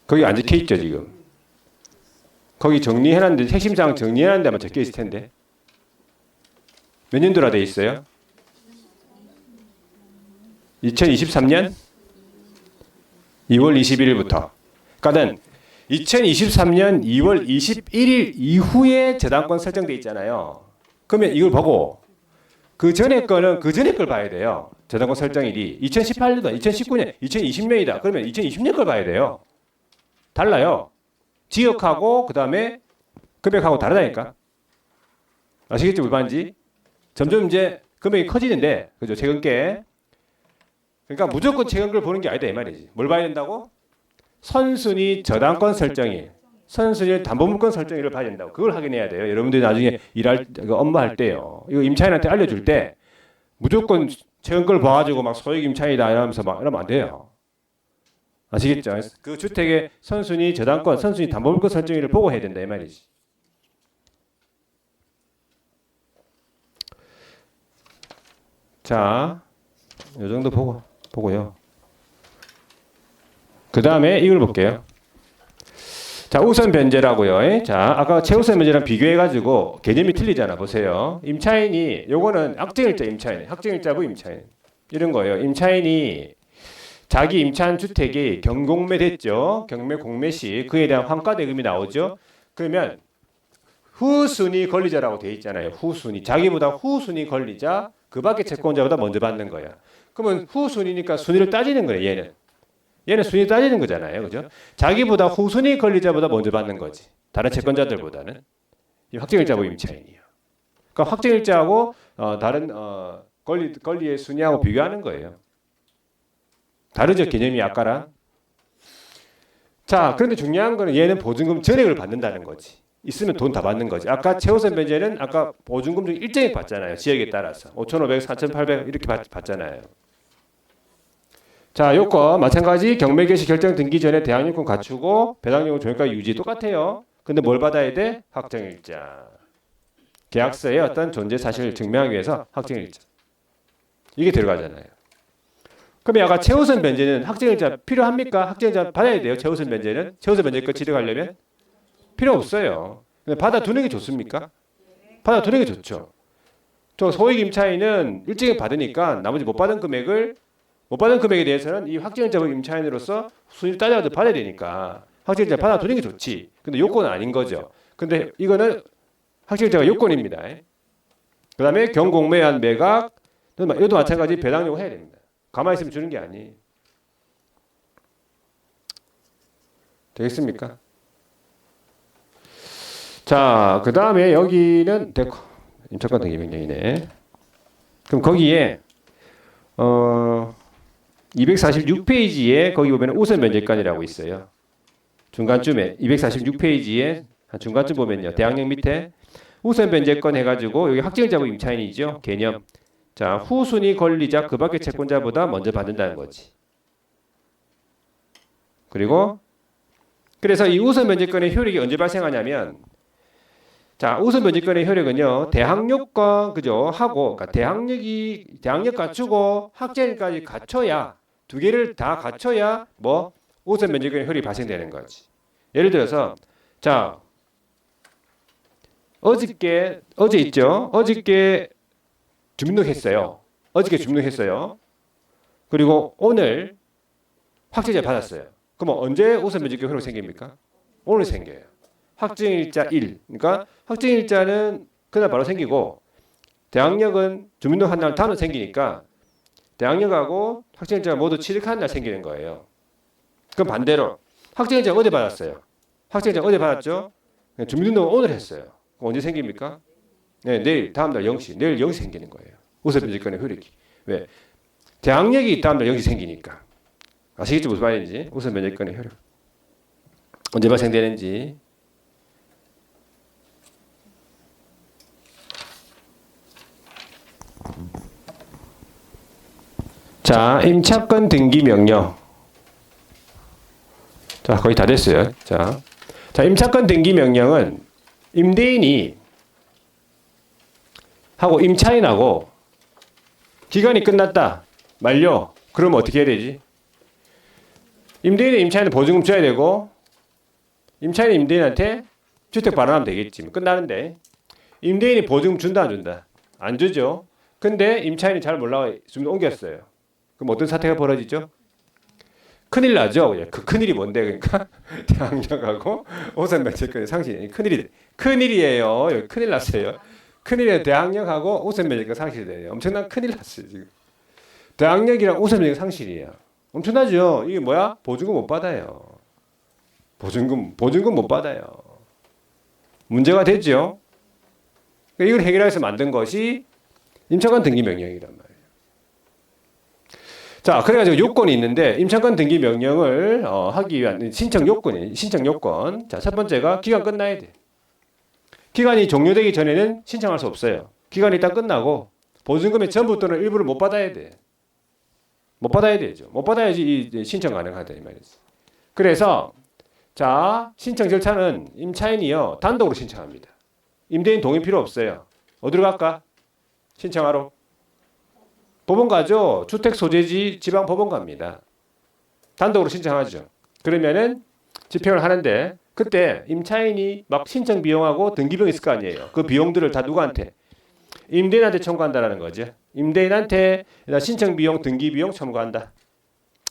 거기 안 적혀 있죠, 지금. 거기 정리해놨는데 핵심사항 정리해놨는 데만 적혀 있을 텐데. 몇 년도라 돼 있어요? 2023년 2월 21일부터. 그러니까는 2023년 2월 21일 이후에 저당권 설정돼 있잖아요. 그러면 이걸 보고 그 전에 거는 그 전에 걸 봐야 돼요. 저당권 설정일이 2018년도, 2019년, 2020년이다. 그러면 2020년 걸 봐야 돼요. 달라요. 지역하고 그다음에 금액하고 다르다니까. 아시겠죠? 왜 반지? 점점 이제 금액이 커지는데, 그죠? 최근께. 그러니까 무조건 최근걸 보는 게 아니다 이 말이지. 뭘 봐야 된다고? 선순위 저당권 설정일, 선순위 담보물권 설정일을 봐야 된다고. 그걸 확인해야 돼요. 여러분들이 나중에 일할 업무할 때요. 이거 임차인한테 알려줄 때 무조건 최근걸 봐가지고 막 소액 임차인이다 이러면서 막 이러면 안 돼요. 아시겠죠? 그 주택의 선순위 저당권, 선순위 담보물권 설정일을 보고 해야 된다 이 말이지. 자, 이 정도 보고요. 그 다음에 이걸 볼게요. 자, 우선 변제라고요. 자, 아까 최우선 변제랑 비교해가지고 개념이 틀리잖아. 보세요. 임차인이, 요거는 확정일자 임차인, 확정일자부 임차인. 이런 거예요. 임차인이 자기 임차한 주택이 경공매 됐죠. 경매 공매 시 그에 대한 환가 대금이 나오죠. 그러면 후순위 권리자라고 돼 있잖아요. 후순위. 자기보다 후순위 권리자, 그 밖에 채권자보다 먼저 받는 거야. 그러면 후순위니까 순위를 따지는 거예요, 얘는. 얘는 순위 따지는 거잖아요. 그죠? 자기보다 후순위 권리자보다 먼저 받는 거지. 다른 채권자들보다는. 이 확정일자부 임차인이에요. 그러니까 확정일자하고 다른 권리의 순위하고 비교하는 거예요. 다르죠, 개념이 아까랑. 자, 그런데 중요한 거는 얘는 보증금 전액을 받는다는 거지. 있으면 돈 다 받는 거지. 아까 최우선 변제는 아까 보증금 중 일정액 받잖아요. 지역에 따라서. 5,500, 4,800 이렇게 받잖아요. 자, 요건 마찬가지 경매 개시 결정 등기 전에 대항력권 갖추고 배당력은 종료까지 유지 똑같아요. 근데 뭘 받아야 돼? 확정일자. 계약서에 어떤 존재 사실을 증명하기 위해서 확정일자. 이게 들어가잖아요. 그럼 아까 최우선 변제는 확정일자 필요합니까? 확정일자 받아야 돼요. 최우선 변제는. 최우선 변제권 취득하려면 필요 없어요. 근데 받아두는 게 좋습니까? 받아두는 게 좋죠. 저 소액 임차인은 일정액 받으니까 나머지 못 받은 금액에 대해서는 이 확정일자부 임차인으로서 순위를 따져서 받아야 되니까 확정일자 받아두는 게 좋지. 근데 요건은 아닌 거죠. 근데 이거는 확정일자가 요건입니다. 그 다음에 경공매한 매각, 이것도 마찬가지 배당력을 해야 됩니다. 가만히 있으면 주는 게 아니에요. 되겠습니까? 자, 그 다음에 여기는 됐고, 임차권 등기 명령이네. 그럼 거기에 246페이지에 거기 보면 우선 면제권이라고 있어요. 중간쯤에 246페이지에 중간쯤 보면요. 대항력 밑에 우선 변제권 해가지고 여기 확정일자부 임차인이죠. 개념. 자, 후순위 권리자 그 밖의 채권자보다 먼저 받는다는 거지. 그리고 그래서 이 우선 변제권의 효력이 언제 발생하냐면, 자, 우선 변제권의 효력은요. 대항력과 그죠? 하고 그러니까 대항력 갖추고 확정일까지 갖춰야, 두 개를 다 갖춰야 뭐 우선 변제권의 효력이 발생되는 거지. 예를 들어서 자, 어제 있죠? 어저께 주민등록했어요. 어저께 주민등록했어요. 그리고 오늘 확정일자 받았어요. 그럼 언제 우선 변제권 효력이 생깁니까? 오늘 생겨요. 확정일자 1. 그러니까 확정일자는 그날 바로 생기고 대항력은 주민등록한 날 다음에 생기니까 대항력하고 확정일자가 모두 취득한 날 생기는 거예요. 그럼 반대로 확정일자 어제 받았어요. 확정일자 어제 받았죠? 주민등록 오늘 했어요. 그럼 언제 생깁니까? 네, 내일 다음 날 0시. 내일 0시 생기는 거예요. 우선 변제권의 효력이. 왜? 대항력이 다음 날 0시 생기니까. 아시겠죠? 무슨 말인지. 우선 변제권의 효력. 언제 발생되는지. 자, 임차권 등기 명령. 자, 거의 다 됐어요. 자, 임차권 등기 명령은 임대인이 하고 임차인하고 기간이 끝났다. 만료. 그러면 어떻게 해야 되지? 임대인이 임차인은 보증금 줘야 되고, 임차인이 임대인한테 주택 반환하면 되겠지. 끝나는데 임대인이 보증금 준다 안 준다? 안 주죠. 근데 임차인이 잘 몰라 주민 옮겼어요. 그럼 어떤 사태가 벌어지죠? 큰일 나죠. 그 큰일이 뭔데? 그러니까 대항력하고 우선 변제권의 상실. 큰일이에요. 여기 큰일 났어요. 큰일이에요. 대항력하고 우선 변제권 상실이 돼요. 엄청난 큰일 났어요 지금. 대항력이랑 우선면적 상실이에요. 엄청나죠? 이게 뭐야? 보증금 못 받아요. 보증금 못 받아요. 문제가 됐죠? 이걸 해결하기 위해서 만든 것이 임차권 등기 명령이란 말이에요. 자, 그래가지고 요건이 있는데 임차권 등기 명령을 하기 위한 신청 요건. 자, 첫 번째가 기간 끝나야 돼. 기간이 종료되기 전에는 신청할 수 없어요. 기간이 딱 끝나고 보증금의 전부 또는 일부를 못 받아야 돼. 못 받아야 되죠. 못 받아야지 이 신청 가능하다 이 말이지. 그래서 자, 신청 절차는 임차인이요 단독으로 신청합니다. 임대인 동의 필요 없어요. 어디로 갈까? 신청하러 법원 가죠. 주택소재지 지방법원 갑니다. 단독으로 신청하죠. 그러면은 집행을 하는데 그때 임차인이 막 신청 비용하고 등기 비용 있을 거 아니에요. 그 비용들을 다 누구한테? 임대인한테 청구한다라는 거죠. 임대인한테 신청 비용, 등기 비용 청구한다.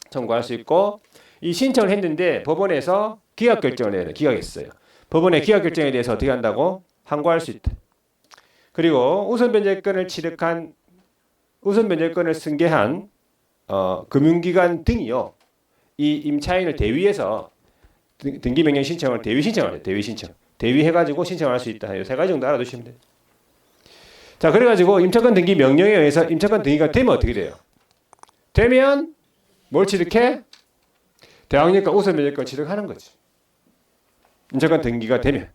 청구할 수 있고 이 신청을 했는데 법원에서 기각 결정을 내요. 기각했어요. 법원의 기각 결정에 대해서 어떻게 한다고? 항고할 수 있다. 그리고 우선 변제권을 취득한 우선 변제권을 승계한 금융기관 등이요. 이 임차인을 대위해서 등기명령 신청을 대위 신청을 해요. 대위 신청. 대위해가지고 신청할 수 있다. 세 가지 정도 알아두시면 돼요. 자, 그래가지고 임차권 등기 명령에 의해서 임차권 등기가 되면 어떻게 돼요? 되면 뭘 취득해? 대항력과 우선 변제권을 취득하는 거지. 임차권 등기가 되면.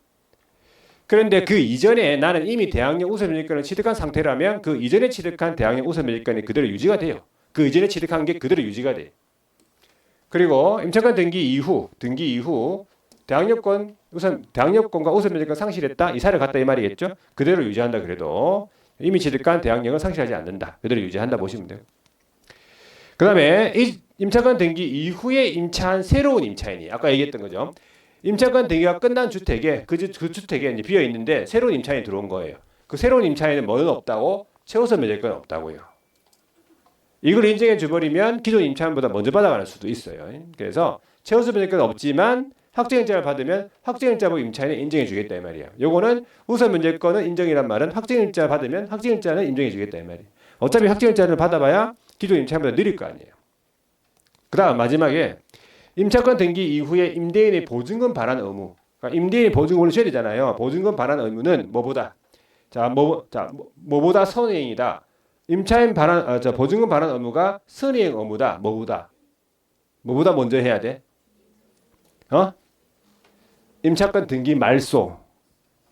그런데 그 이전에 나는 이미 대항력 우선 변제권을 취득한 상태라면 그 이전에 취득한 대항력 우선 변제권이 그대로 유지가 돼요. 그 이전에 취득한 게 그대로 유지가 돼. 그리고 임차권 등기 이후 대항력권과 우선 변제권 상실했다. 이사를 갔다 이 말이겠죠. 그대로 유지한다 그래도 이미 취득한 대항력은 상실하지 않는다. 그대로 유지한다 보시면 돼요. 그 다음에 이 임차권 등기 이후에 임차한 새로운 임차인이 아까 얘기했던 거죠. 임차권 등기가 끝난 주택에 그 주택에 이제 비어 있는데 새로운 임차인이 들어온 거예요. 그 새로운 임차인은 뭐는 없다고? 최우선 변제권 없다고요. 이걸 인정해 줘버리면 기존 임차인보다 먼저 받아가는 수도 있어요. 그래서 최우선 변제권 없지만 확정일자를 받으면 확정일자부 임차인을 인정해 주겠다 이 말이야. 요거는 우선 변제권은 인정이란 말은 확정일자 받으면 확정일자는 인정해 주겠다 이 말이야. 어차피 확정일자를 받아봐야 기존 임차인보다 느릴 거 아니에요. 그 다음 마지막에 임차권 등기 이후에 임대인의 보증금 반환 의무. 그러니까 임대인이 보증금을 줘야 되잖아요. 보증금 반환 의무는 뭐보다? 뭐보다 선행이다. 임차인 반환, 보증금 반환 의무가 선행 의무다. 뭐보다 먼저 해야 돼? 임차권 등기 말소.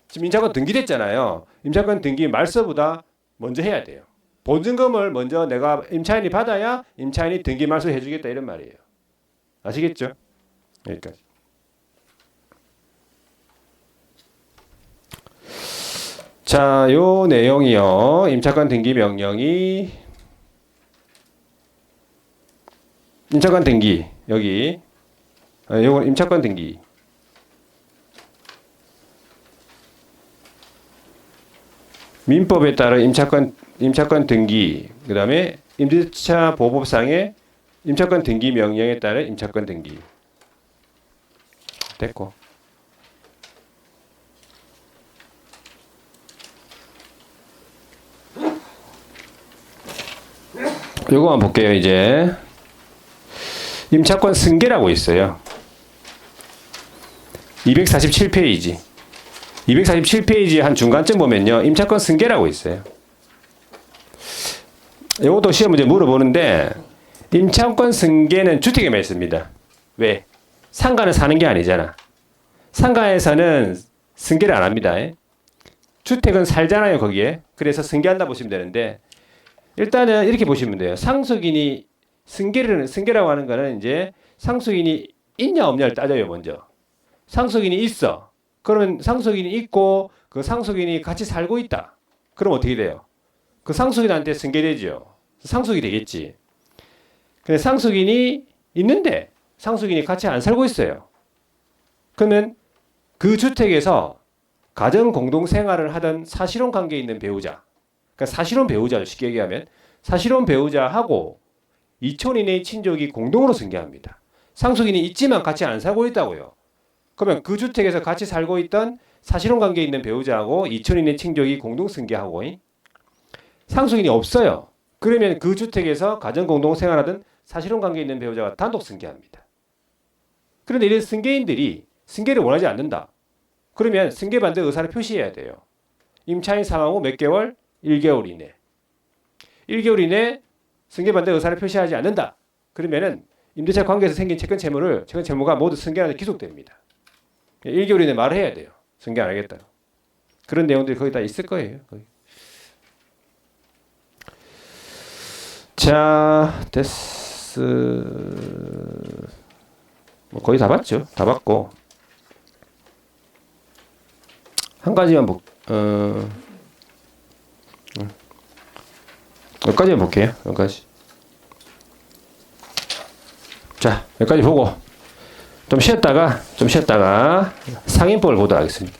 지금 임차권 등기됐잖아요. 임차권 등기 말소보다 먼저 해야 돼요. 보증금을 먼저 내가 임차인이 받아야 임차인이 등기 말소 해주겠다 이런 말이에요. 아시겠죠? 여기까지. 자, 요 내용이요. 임차권 등기 명령이 임차권 등기 여기 요거 임차권 등기 민법에 따라 임차권 등기 그다음에 임대차 보호법상의 임차권 등기 명령에 따른 임차권 등기 됐고 요거 한번 볼게요. 이제 임차권 승계라고 있어요. 247페이지 247페이지 한 중간쯤 보면요. 임차권 승계라고 있어요. 요것도 시험 문제 물어보는데 임차권 승계는 주택에만 있습니다. 왜? 상가는 사는 게 아니잖아. 상가에서는 승계를 안 합니다. 주택은 살잖아요, 거기에. 그래서 승계한다 보시면 되는데 일단은 이렇게 보시면 돼요. 상속인이 승계라고 하는 거는 이제 상속인이 있냐 없냐를 따져요, 먼저. 상속인이 있어. 그러면 상속인이 있고 그 상속인이 같이 살고 있다. 그럼 어떻게 돼요? 그 상속인한테 승계되죠. 상속이 되겠지. 근데 상속인이 있는데 상속인이 같이 안 살고 있어요. 그러면 그 주택에서 가정 공동 생활을 하던 사실혼 관계에 있는 배우자, 그러니까 사실혼 배우자죠. 쉽게 얘기하면 사실혼 배우자하고 이촌 이내의 친족이 공동으로 승계합니다. 상속인이 있지만 같이 안 살고 있다고요. 그러면 그 주택에서 같이 살고 있던 사실혼 관계에 있는 배우자하고 이촌 이내 친족이 공동 승계하고 상속인이 없어요. 그러면 그 주택에서 가정 공동 생활하던 사실혼 관계에 있는 배우자가 단독 승계합니다. 그런데 이런 승계인들이 승계를 원하지 않는다. 그러면 승계 반대 의사를 표시해야 돼요. 임차인 상황 후 몇 개월? 1개월 이내. 1개월 이내 승계 반대 의사를 표시하지 않는다. 그러면은 임대차 관계에서 생긴 채권 채무가 모두 승계하는데 기속됩니다. 1개월 이내 말을 해야 돼요. 승계 안 하겠다. 그런 내용들이 거기 다 있을 거예요. 거기. 자, 됐어. 뭐 거의 다 봤죠. 다 봤고. 한 가지만 여기까지만 볼게요. 여기까지. 자, 여기까지 보고 좀 쉬었다가 상인법을 보도록 하겠습니다.